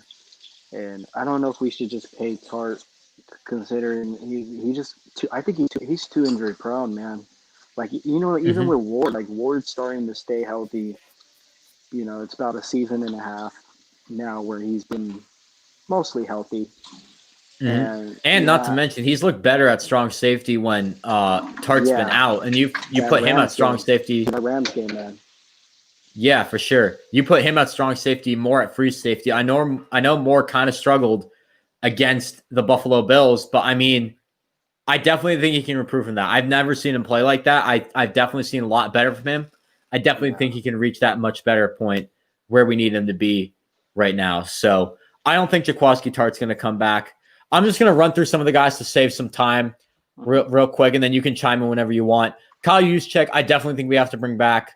And I don't know if we should just pay Tartt, considering I think he's too injury prone, man. Like even with Ward, like Ward's starting to stay healthy. It's about a season and a half now where he's been mostly healthy. And not to mention, he's looked better at strong safety when Tart's been out, and you put him at strong safety. That Rams game, man. Yeah, for sure. You put him at strong safety, more at free safety. I know Moore kind of struggled against the Buffalo Bills, but I mean, I definitely think he can improve from that. I've never seen him play like that. I've definitely seen a lot better from him. I definitely think he can reach that much better point where we need him to be right now. So I don't think Jaquaski Tartt's going to come back. I'm just going to run through some of the guys to save some time real quick, and then you can chime in whenever you want. Kyle Juszczyk, I definitely think we have to bring back.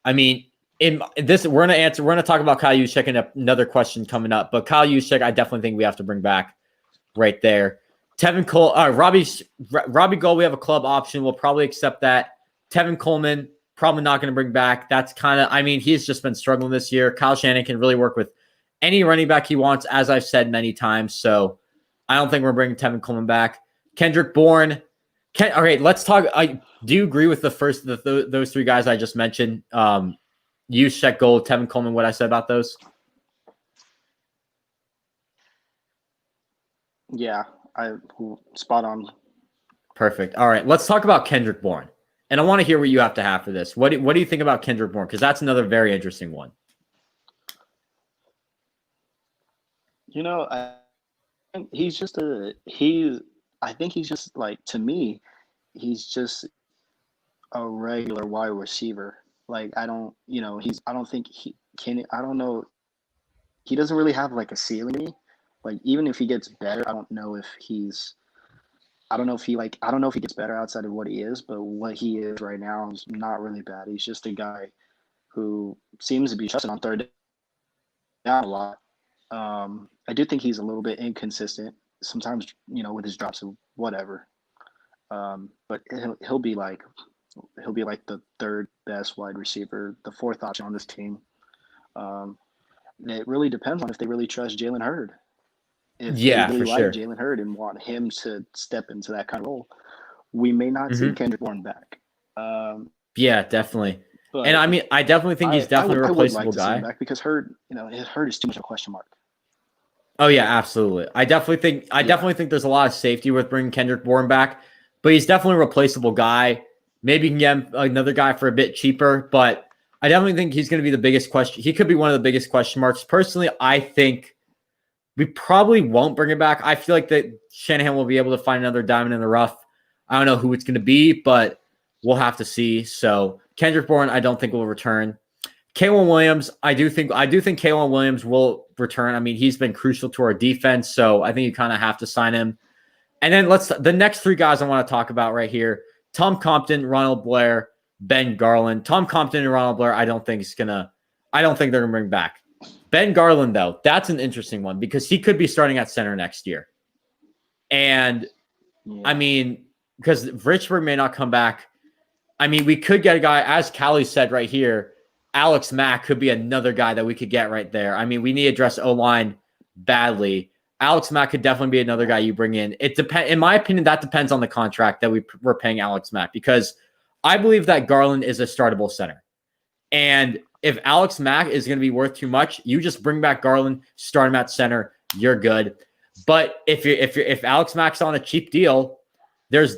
I mean, in this, we're going to talk about Kyle Juszczyk in another question coming up, but Kyle Juszczyk, I definitely think we have to bring back right there. Tevin Cole, Robbie Gold, we have a club option. We'll probably accept that. Tevin Coleman, probably not going to bring back. That's kind of, I mean, he's just been struggling this year. Kyle Shanahan can really work with any running back he wants, as I've said many times. So I don't think we're bringing Tevin Coleman back. Kendrick Bourne. Okay, let's talk. Do you agree with those three guys I just mentioned? Juszczyk, Gold, Tevin Coleman, what I said about those? Yeah, spot on. Perfect. All right, let's talk about Kendrick Bourne. And I want to hear what you have to have for this. What do you think about Kendrick Bourne? Because that's another very interesting one. You know, I think he's just like, to me, he's just a regular wide receiver. Like, I don't think he can. I don't know. He doesn't really have like a ceiling. Like, even if he gets better, I don't know if he gets better outside of what he is, but what he is right now is not really bad. He's just a guy who seems to be trusted on third down a lot. I do think he's a little bit inconsistent sometimes, with his drops and whatever. But he'll be like the third best wide receiver, the fourth option on this team. It really depends on if they really trust Jalen Hurd. If they really like Jalen Hurd and want him to step into that kind of role, we may not see Kendrick Bourne back. Yeah, definitely. And I mean, I definitely think he's definitely a replaceable guy. See him back because Hurd is too much of a question mark. Oh yeah, absolutely. I definitely think there's a lot of safety with bringing Kendrick Bourne back, but he's definitely a replaceable guy. Maybe you can get him another guy for a bit cheaper, but I definitely think he's going to be the biggest question. He could be one of the biggest question marks. Personally, I think we probably won't bring it back. I feel like that Shanahan will be able to find another diamond in the rough. I don't know who it's going to be, but we'll have to see. So Kendrick Bourne, I don't think will return. K'Waun Williams, I do think K'Waun Williams will return. I mean, he's been crucial to our defense, so I think you kind of have to sign him. And then the next three guys I want to talk about right here: Tom Compton, Ronald Blair, Ben Garland. Tom Compton and Ronald Blair, I don't think they're gonna bring back. Ben Garland, though, that's an interesting one because he could be starting at center next year. And I mean, because Richburg may not come back. I mean, we could get a guy, as Callie said right here, Alex Mack could be another guy that we could get right there. I mean, we need to address O-line badly. Alex Mack could definitely be another guy you bring in. In my opinion, that depends on the contract that we're paying Alex Mack, because I believe that Garland is a startable center. And if Alex Mack is going to be worth too much, you just bring back Garland, start him at center, you're good. But if Alex Mack's on a cheap deal, there's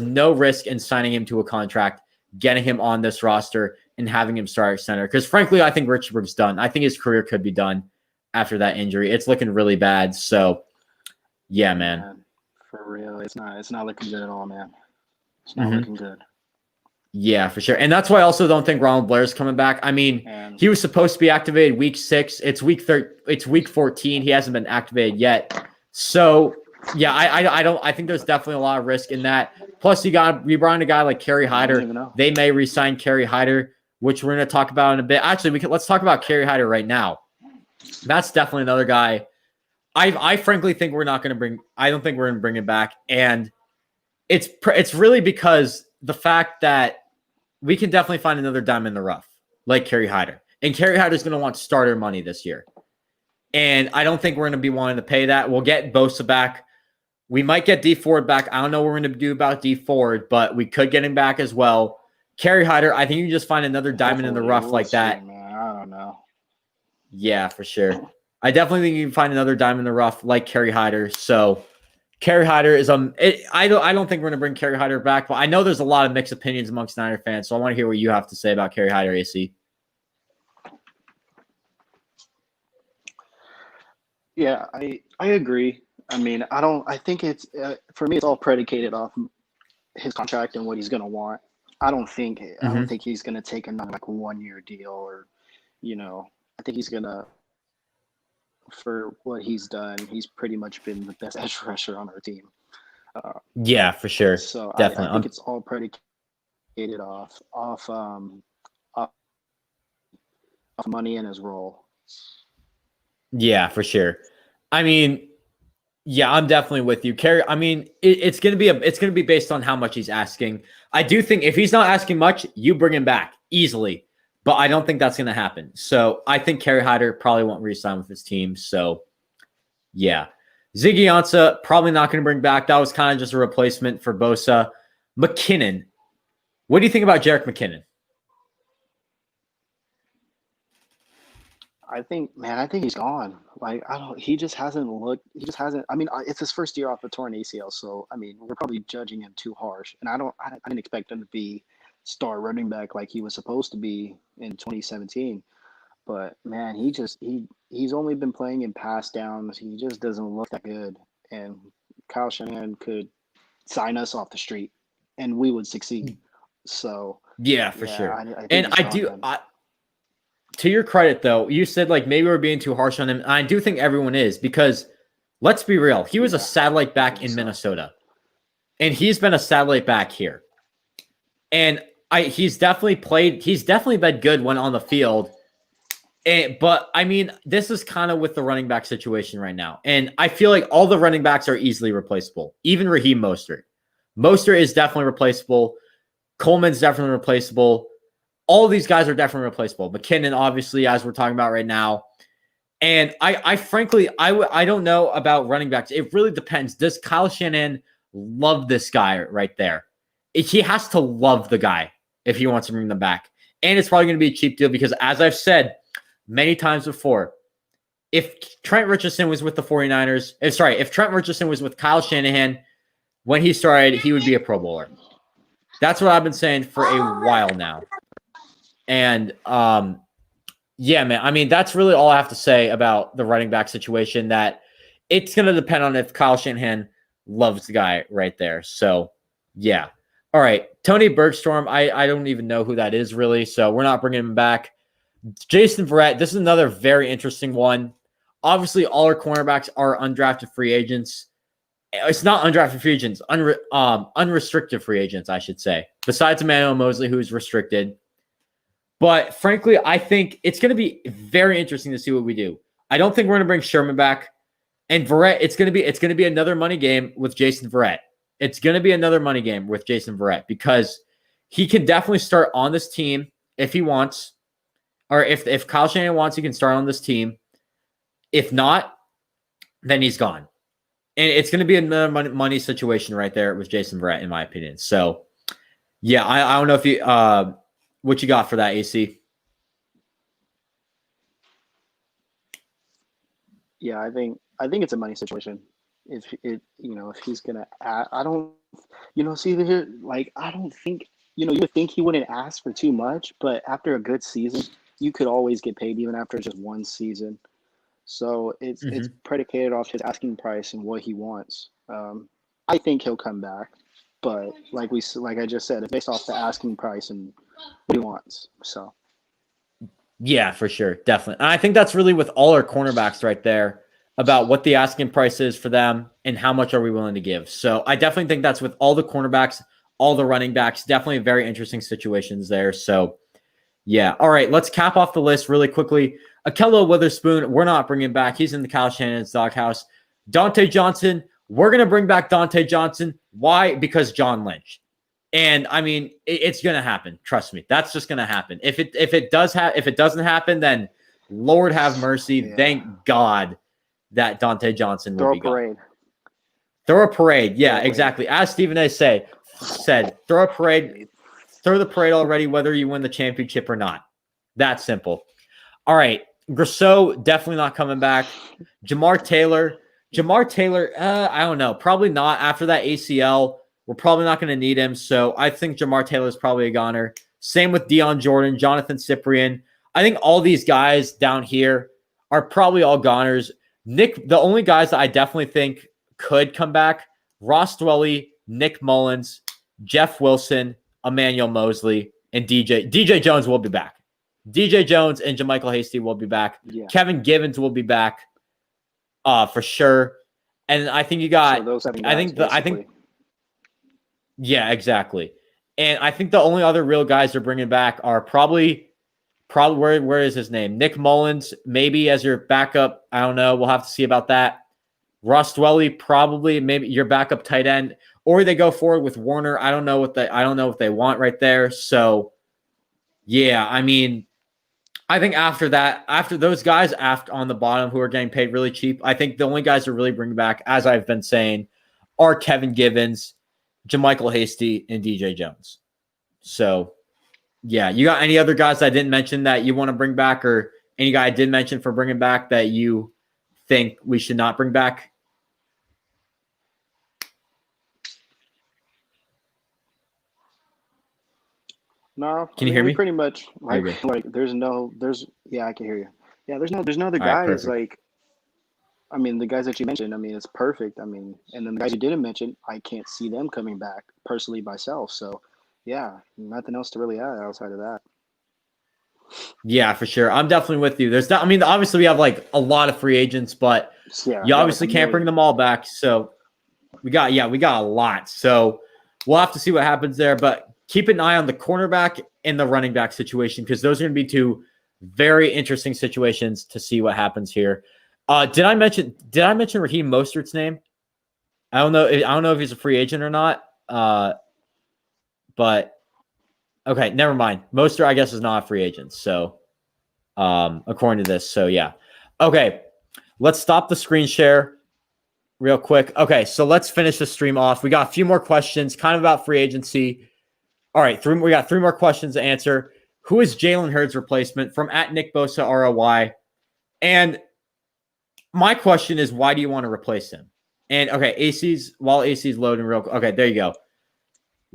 no risk in signing him to a contract, getting him on this roster, and having him start at center. Because frankly, I think Richburg's done. I think his career could be done after that injury. It's looking really bad. So, yeah, man. For real, it's not looking good at all, man. It's not looking good. Yeah, for sure. And that's why I also don't think Ronald Blair's coming back. I mean, he was supposed to be activated week 6. It's week 14. He hasn't been activated yet. So, yeah, I think there's definitely a lot of risk in that. Plus, we brought in a guy like Kerry Hyder. They may re-sign Kerry Hyder, which we're going to talk about in a bit. Actually, let's talk about Kerry Hyder right now. That's definitely another guy. I frankly think we're not going to bring. I don't think we're going to bring him back, and it's really because the fact that we can definitely find another diamond in the rough like Kerry Hyder, and Kerry Hyder's going to want starter money this year, and I don't think we're going to be wanting to pay that. We'll get Bosa back. We might get D Ford back. I don't know what we're going to do about D Ford, but we could get him back as well. Kerry Hyder, I think you can just find another diamond in the rough like that. Man, I don't know. Yeah, for sure. I definitely think you can find another diamond in the rough like Kerry Hyder. So Kerry Hyder is I don't think we're gonna bring Kerry Hyder back, but I know there's a lot of mixed opinions amongst Niner fans. So I want to hear what you have to say about Kerry Hyder, AC. Yeah, I agree. I mean, I don't. I think it's for me. It's all predicated off his contract and what he's gonna want. I don't think. I Hmm. don't think he's gonna take another like 1 year deal or, I think he's gonna for what he's done. He's pretty much been the best edge rusher on our team. Uh, Yeah, for sure. so I Definitely. think it's all predicated off money and his role. Yeah, for sure. I mean, yeah, I'm definitely with you. Kerry, I mean, it's gonna be based on how much he's asking. I do think if he's not asking much, you bring him back easily. But I don't think that's gonna happen. So I think Kerry Hyder probably won't re-sign with his team. So yeah. Ziggy Ansah, probably not gonna bring back. That was kind of just a replacement for Bosa. McKinnon. What do you think about Jerick McKinnon? I think he's gone. Like I don't. He just hasn't looked. He just hasn't. I mean, it's his first year off a torn ACL, so I mean, we're probably judging him too harsh. And I don't. I didn't expect him to be star running back like he was supposed to be in 2017. But man, he's only been playing in pass downs. He just doesn't look that good. And Kyle Shanahan could sign us off the street, and we would succeed. So Yeah, for yeah, sure. I think And he's I gone, do. man. To your credit, though, you said like maybe we're being too harsh on him. And I do think everyone is because let's be real. He was a Yeah, satellite I back think in so. Minnesota, and he's been a satellite back here. And he's definitely played. He's definitely been good when on the field. But I mean, this is kind of with the running back situation right now, and I feel like all the running backs are easily replaceable. Even Raheem Mostert. Mostert is definitely replaceable. Coleman's definitely replaceable. All these guys are definitely replaceable. McKinnon, obviously, as we're talking about right now. And I frankly, I don't know about running backs. It really depends. Does Kyle Shanahan love this guy right there? He has to love the guy if he wants to bring them back. And it's probably going to be a cheap deal because, as I've said many times before, if Trent Richardson was with the 49ers, if Trent Richardson was with Kyle Shanahan when he started, he would be a Pro Bowler. That's what I've been saying for a while now. And yeah, man. I mean, that's really all I have to say about the running back situation. That it's going to depend on if Kyle Shanahan loves the guy right there. So yeah. All right, Tony Bergstrom. I don't even know who that is really. So we're not bringing him back. Jason Verrett. This is another very interesting one. Obviously, all our cornerbacks are undrafted free agents. It's not undrafted free agents, unrestricted free agents, I should say. Besides Emmanuel Mosley, who's restricted. But frankly, I think it's going to be very interesting to see what we do. I don't think we're going to bring Sherman back. And Verrett, it's going to be another money game with Jason Verrett. It's going to be another money game with Jason Verrett because he can definitely start on this team if he wants, or if Kyle Shanahan wants, he can start on this team. If not, then he's gone. And it's going to be another money situation right there with Jason Verrett, in my opinion. So, yeah, I don't know if you what you got for that, AC. Yeah, I think it's a money situation. If he's gonna, I don't, see here, like I don't think, you would think he wouldn't ask for too much, but after a good season, you could always get paid even after just one season. So it's predicated off his asking price and what he wants. I think he'll come back, but like I just said, it's based off the asking price and what he wants. So Yeah, for sure. Definitely. And I think that's really with all our cornerbacks right there about what the asking price is for them and how much are we willing to give. So I definitely think that's with all the cornerbacks, all the running backs, definitely very interesting situations there. So yeah. All right. Let's cap off the list really quickly. Akello Witherspoon, we're not bringing back. He's in the Kyle Shannon's doghouse. Dante Johnson, we're going to bring back Dante Johnson. Why? Because John Lynch. And I mean, it's going to happen. Trust me. That's just going to happen. If it doesn't happen, then Lord have mercy. Yeah. Thank God that Dante Johnson will throw be a parade. gone. Throw a parade. Yeah, Throw a parade. exactly. As Stephen A. said, throw a parade. Throw the parade already, whether you win the championship or not. That simple. All right. Grousseau, definitely not coming back. Jamar Taylor, I don't know. Probably not. After that ACL, we're probably not going to need him. So I think Jamar Taylor is probably a goner. Same with Deion Jordan, Jonathan Cyprien. I think all these guys down here are probably all goners. Nick, the only guys that I definitely think could come back: Ross Dwelly, Nick Mullins, Jeff Wilson, Emmanuel Mosley, and DJ Jones will be back. DJ Jones and JaMychal Hasty will be back. Yeah. Kevin Givens will be back, for sure. And I think you got. So those 7 guys, Yeah, exactly. And I think the only other real guys they're bringing back are probably where is his name? Nick Mullins, maybe as your backup. I don't know. We'll have to see about that. Ross Dwelly, probably maybe your backup tight end, or they go forward with Warner. I don't know what they want right there. So, yeah, I mean, I think after those guys on the bottom who are getting paid really cheap, I think the only guys to really bring back, as I've been saying, are Kevin Givens, JaMychal Hasty, and DJ Jones. So, yeah, you got any other guys I didn't mention that you want to bring back, or any guy I did mention for bringing back that you think we should not bring back? No, can you hear me? Pretty much I can hear you. Yeah, there's no other guys like. I mean, the guys that you mentioned, I mean, it's perfect. I mean, and then the guys you didn't mention, I can't see them coming back personally myself. So, yeah, nothing else to really add outside of that. Yeah, for sure. I'm definitely with you. Obviously we have like a lot of free agents, but you obviously can't bring them all back. So we got a lot. So we'll have to see what happens there, but keep an eye on the cornerback and the running back situation, because those are going to be two very interesting situations to see what happens here. Did I mention Raheem Mostert's name? I don't know if he's a free agent or not. But okay, never mind. Mostert, I guess, is not a free agent. So, according to this, so yeah. Okay, let's stop the screen share real quick. Okay, so let's finish the stream off. We got a few more questions, kind of about free agency. All right, we got 3 more questions to answer. Who is Jalen Hurd's replacement? From @NickBosa ROY. And my question is, why do you want to replace him? And okay, AC's loading real quick. Okay, there you go.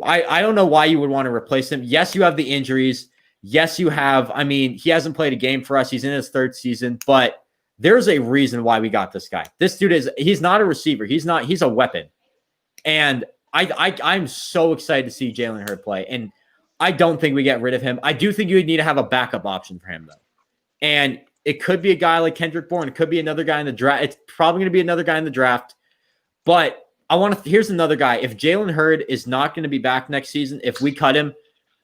I don't know why you would want to replace him. Yes, you have the injuries. Yes, you have. I mean, he hasn't played a game for us. He's in his 3rd season, but there's a reason why we got this guy. This dude he's not a receiver. He's a weapon. And I'm so excited to see Jalen Hurd play. And I don't think we get rid of him. I do think you would need to have a backup option for him, though. And it could be a guy like Kendrick Bourne. It could be another guy in the draft. It's probably going to be another guy in the draft. But here's another guy. If Jalen Hurd is not going to be back next season, if we cut him,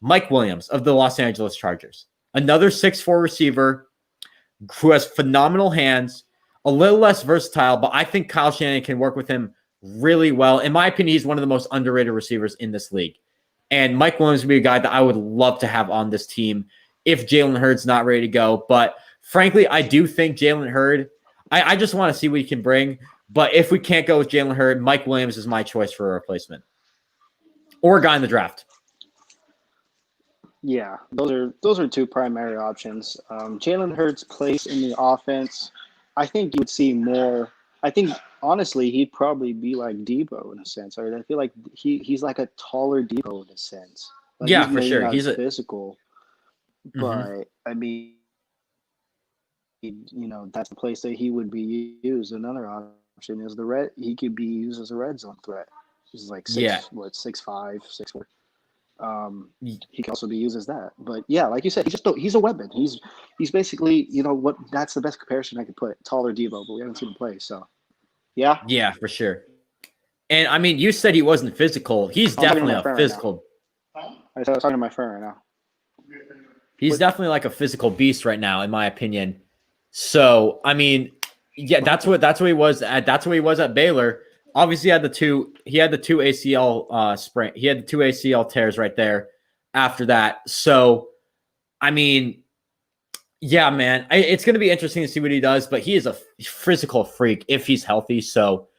Mike Williams of the Los Angeles Chargers. Another 6'4" receiver who has phenomenal hands, a little less versatile, but I think Kyle Shanahan can work with him really well. In my opinion, he's one of the most underrated receivers in this league. And Mike Williams would be a guy that I would love to have on this team if Jalen Hurd's not ready to go. But frankly, I do think Jalen Hurd, I just want to see what he can bring. But if we can't go with Jalen Hurd, Mike Williams is my choice for a replacement. Or a guy in the draft. Yeah, those are 2 primary options. Jalen Hurd's place in the offense, I think you would see more. I think, honestly, he'd probably be like Debo in a sense. I feel like he's like a taller Debo in a sense. Like, yeah, for sure. He's physical. But, I mean, that's the place that he would be used. Another option is he could be used as a red zone threat. He's like 6'5", 6'4". He can also be used as that. But yeah, like you said, he's a weapon. He's basically, that's the best comparison I could put. Taller Debo, but we haven't seen him play, so yeah. Yeah, for sure. And I mean, you said he wasn't physical. He's definitely a physical. I was talking to my friend right now. He's definitely like a physical beast right now, in my opinion. So, I mean, yeah, that's what he was at. That's what he was at Baylor. Obviously, he had the two ACL sprain. He had the 2 ACL tears right there after that. So, I mean, yeah, man, it's going to be interesting to see what he does, but he is a physical freak if he's healthy. So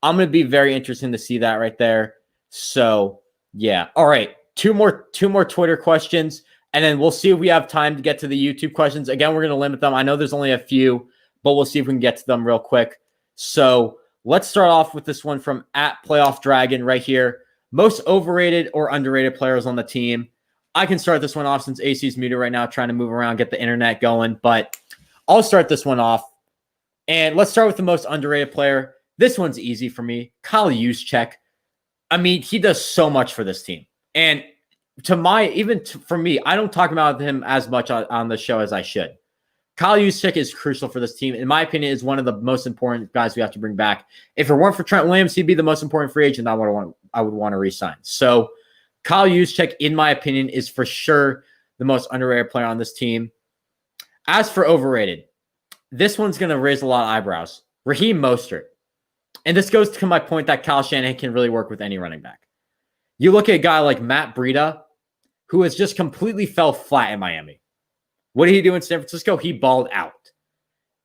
I'm going to be very interested to see that right there. So, yeah. All right. Two more Twitter questions, and then we'll see if we have time to get to the YouTube questions. Again, we're going to limit them. I know there's only a few, but we'll see if we can get to them real quick. So let's start off with this one from @PlayoffDragon right here. Most overrated or underrated players on the team. I can start this one off since AC's muted right now, trying to move around, get the internet going. But I'll start this one off. And let's start with the most underrated player, This one's easy for me. Kyle Juszczyk. I mean, he does so much for this team. And for me, I don't talk about him as much on the show as I should. Kyle Juszczyk is crucial for this team. In my opinion, is one of the most important guys we have to bring back. If it weren't for Trent Williams, he'd be the most important free agent I would want to re-sign. So Kyle Juszczyk, in my opinion, is for sure the most underrated player on this team. As for overrated, this one's going to raise a lot of eyebrows. Raheem Mostert. And this goes to my point that Kyle Shanahan can really work with any running back. You look at a guy like Matt Breida, who has just completely fell flat in Miami. What did he do in San Francisco? He balled out.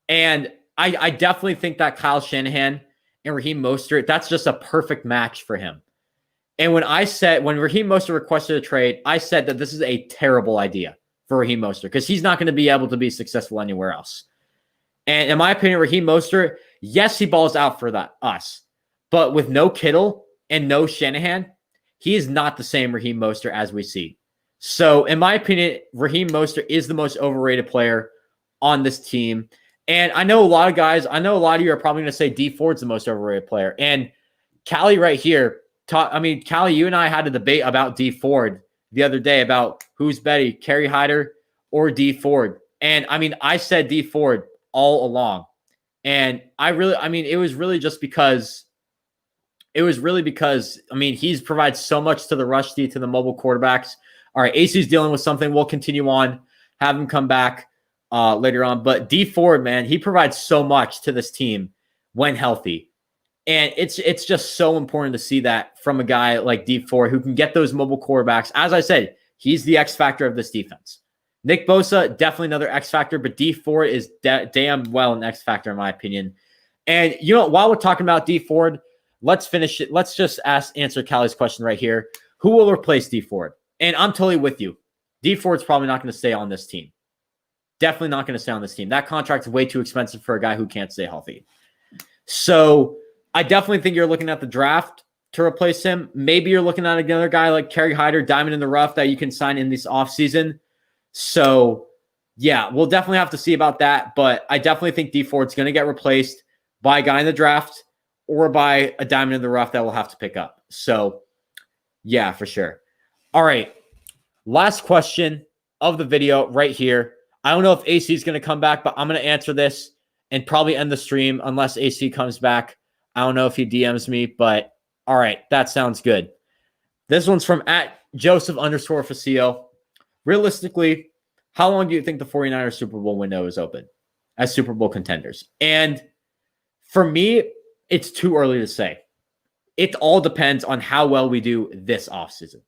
And I definitely think that Kyle Shanahan and Raheem Mostert, that's just a perfect match for him. And when Raheem Mostert requested a trade, I said that this is a terrible idea for Raheem Mostert because he's not going to be able to be successful anywhere else. And in my opinion, Raheem Mostert, yes, he balls out for us. But with no Kittle and no Shanahan, he is not the same Raheem Mostert as we see. So in my opinion, Raheem Mostert is the most overrated player on this team. And I know a lot of you are probably going to say Dee Ford's the most overrated player. And Callie right here, Callie, you and I had a debate about Dee Ford the other day about who's better, Kerry Hyder or Dee Ford. And I said Dee Ford all along. And it was really because he's provides so much to the rush D, to the mobile quarterbacks. All right, AC's dealing with something. We'll continue on, have him come back later on. But Dee Ford, man, he provides so much to this team when healthy. And it's just so important to see that from a guy like Dee Ford who can get those mobile quarterbacks. As I said, he's the X factor of this defense. Nick Bosa, definitely another X factor, but Dee Ford is damn well an X factor in my opinion. And while we're talking about Dee Ford, let's finish it. Let's just answer Callie's question right here. Who will replace Dee Ford? And I'm totally with you. Dee Ford's probably not going to stay on this team. Definitely not going to stay on this team. That contract's way too expensive for a guy who can't stay healthy. So I definitely think you're looking at the draft to replace him. Maybe you're looking at another guy like Kerry Hyder, diamond in the rough, that you can sign in this offseason. So, yeah, we'll definitely have to see about that. But I definitely think Dee Ford's going to get replaced by a guy in the draft or by a diamond in the rough that we'll have to pick up. So, yeah, for sure. All right. Last question of the video right here. I don't know if AC is going to come back, but I'm going to answer this and probably end the stream unless AC comes back. I don't know if he DMs me, but all right, that sounds good. This one's from @Joseph_Facio. Realistically, how long do you think the 49ers Super Bowl window is open as Super Bowl contenders? And for me, it's too early to say. It all depends on how well we do this offseason.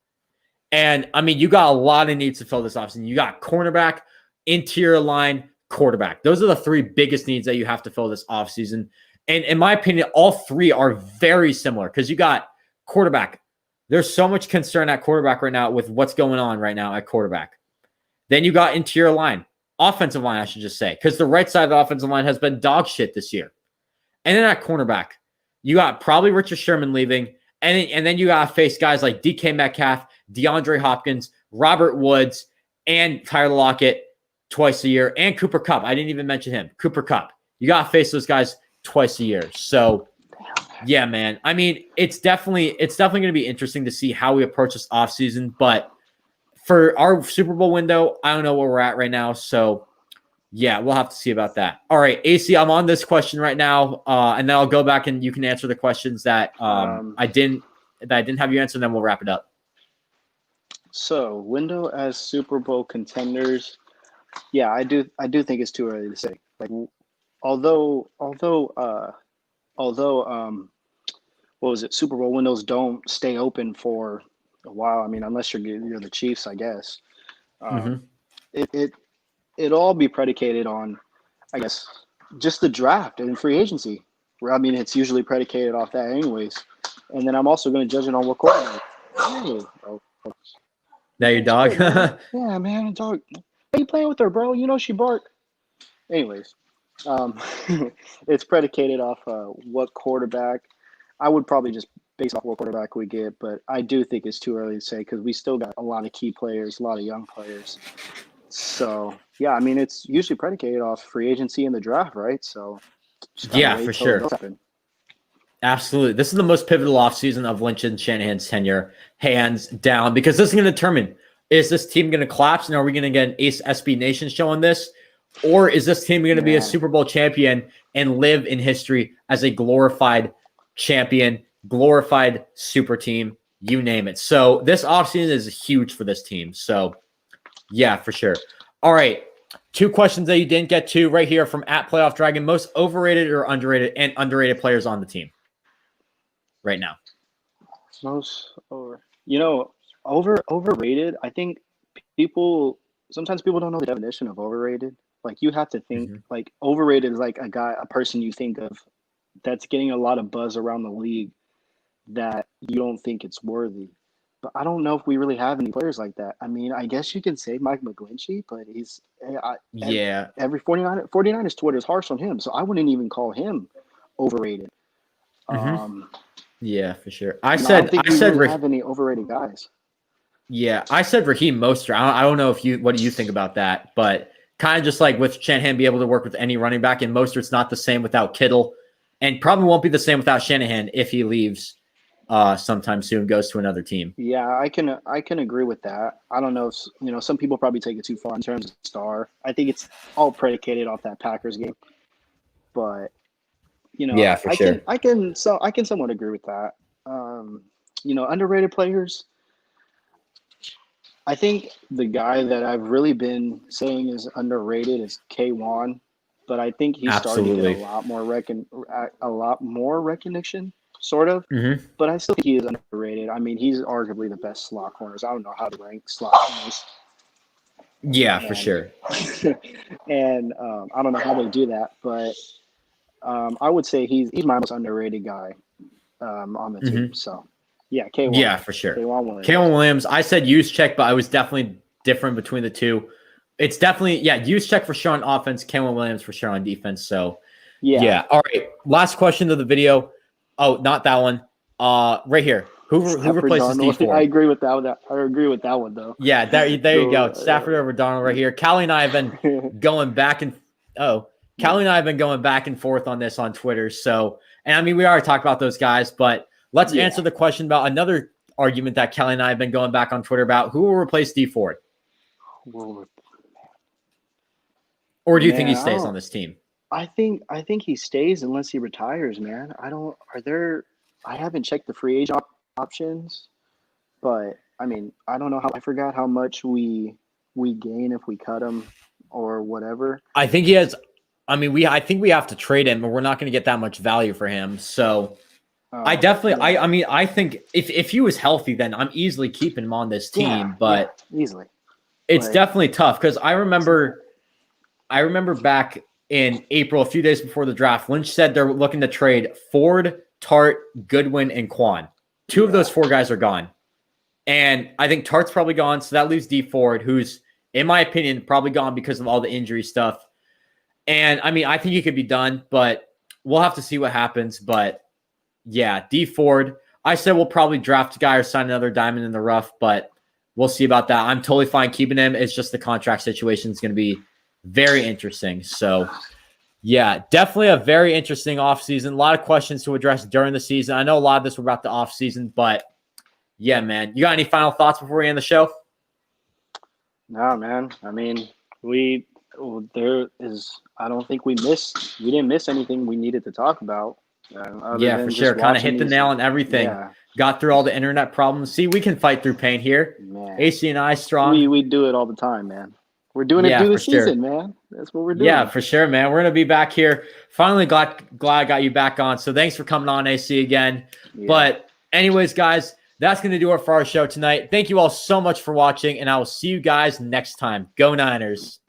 And, you got a lot of needs to fill this offseason. You got cornerback, interior line, quarterback. Those are the three biggest needs that you have to fill this offseason. And in my opinion, all three are very similar because you got quarterback. There's so much concern at quarterback right now with what's going on right now at quarterback. Then you got interior line, offensive line, I should just say, because the right side of the offensive line has been dog shit this year. And then at cornerback, you got probably Richard Sherman leaving. And then you got to face guys like DK Metcalf, DeAndre Hopkins, Robert Woods, and Tyler Lockett twice a year, and Cooper Kupp. I didn't even mention him. Cooper Kupp. You got to face those guys twice a year. So, yeah, man. It's definitely going to be interesting to see how we approach this offseason. But for our Super Bowl window, I don't know where we're at right now. So, yeah, we'll have to see about that. All right, AC, I'm on this question right now, and then I'll go back and you can answer the questions that I didn't have you answer, and then we'll wrap it up. So, window as Super Bowl contenders, yeah, I do think it's too early to say. Like, although, what was it? Super Bowl windows don't stay open for a while. Unless you're the Chiefs, I guess. It'll all be predicated on, I guess, just the draft and free agency. Where it's usually predicated off that, anyways. And then I'm also going to judge it on what quarterback. Hey, that your dog? Yeah, man, dog. Why are you playing with her, bro? You know she bark. Anyways, it's predicated off what quarterback. I would probably just base off what quarterback we get, but I do think it's too early to say because we still got a lot of key players, a lot of young players. So, yeah, it's usually predicated off free agency and the draft, right? So, yeah, for sure. Absolutely. This is the most pivotal offseason of Lynch and Shanahan's tenure, hands down, because this is going to determine, is this team going to collapse and are we going to get an Ace SB Nation show on this? Or is this team going to be a Super Bowl champion and live in history as a glorified champion, glorified super team, you name it. So this offseason is huge for this team. So yeah, for sure. All right. 2 questions that you didn't get to right here from @PlayoffDragon. Most overrated or underrated players on the team right now. Overrated. I think sometimes people don't know the definition of overrated. Like you have to think like overrated is like a person you think of that's getting a lot of buzz around the league that you don't think it's worthy. But I don't know if we really have any players like that. I mean, I guess you can say Mike McGlinchey, but every 49ers Twitter is harsh on him, so I wouldn't even call him overrated. Yeah, for sure. I don't think we really have any overrated guys. Yeah, I said Raheem Mostert. I don't know what do you think about that, but kind of just like with Shanahan be able to work with any running back, and Mostert's not the same without Kittle, and probably won't be the same without Shanahan if he leaves sometime soon, goes to another team. Yeah, I can agree with that. I don't know if some people probably take it too far in terms of star. I think it's all predicated off that Packers game, but yeah, for sure. I can somewhat agree with that. Underrated players. I think the guy that I've really been saying is underrated is K1, but I think he's starting to get a lot more recognition, sort of. But I still think he is underrated. I mean, he's arguably the best slot corners. I don't know how to rank slot corners. Yeah, for sure. And I don't know how they do that, but I would say he's my most underrated guy on the team. So. Yeah, K1. Yeah, for sure. K1 Williams. I said Juszczyk, but I was definitely different between the two. It's definitely, Juszczyk for sure on offense, K1 Williams for sure on defense. So, yeah. All right. Last question of the video. Oh, not that one. Right here. Who replaces Dee Ford? I agree with that one. I agree with that one, though. Yeah, there you go. Stafford over Darnold right here. Callie and I have been going back and forth on this on Twitter. So, and I mean, we already talked about those guys, but let's answer the question about another argument that Kelly and I have been going back on Twitter about. Who will replace Dee Ford? Or do you think he stays on this team? I think he stays unless he retires, man. I haven't checked the free agent options, but I mean, I don't know I forgot how much we gain if we cut him or whatever. I think he has. I mean, I think we have to trade him, but we're not going to get that much value for him. So. I think if he was healthy, then I'm easily keeping him on this team. But easily, it's definitely tough because I remember back in April, a few days before the draft, Lynch said they're looking to trade Ford, Tart, Goodwin, and Quan. 2 of those 4 guys are gone, and I think Tart's probably gone. So that leaves Dee Ford, who's, in my opinion, probably gone because of all the injury stuff. And I mean, I think he could be done, but we'll have to see what happens. But yeah, Dee Ford. I said we'll probably draft a guy or sign another diamond in the rough, but we'll see about that. I'm totally fine keeping him. It's just the contract situation is going to be very interesting. So, yeah, definitely a very interesting offseason. A lot of questions to address during the season. I know a lot of this were about the offseason, but yeah, man. You got any final thoughts before we end the show? No, man. I mean, I don't think we didn't miss anything we needed to talk about. Yeah, for sure. Kind of hit the nail on everything. Yeah. Got through all the internet problems. See, we can fight through pain here. Man. AC and I strong. We do it all the time, man. We're doing it through the season, man. That's what we're doing. Yeah, for sure, man. We're going to be back here. Finally glad I got you back on. So thanks for coming on, AC, again. Yeah. But anyways, guys, that's going to do it for our show tonight. Thank you all so much for watching, and I will see you guys next time. Go Niners.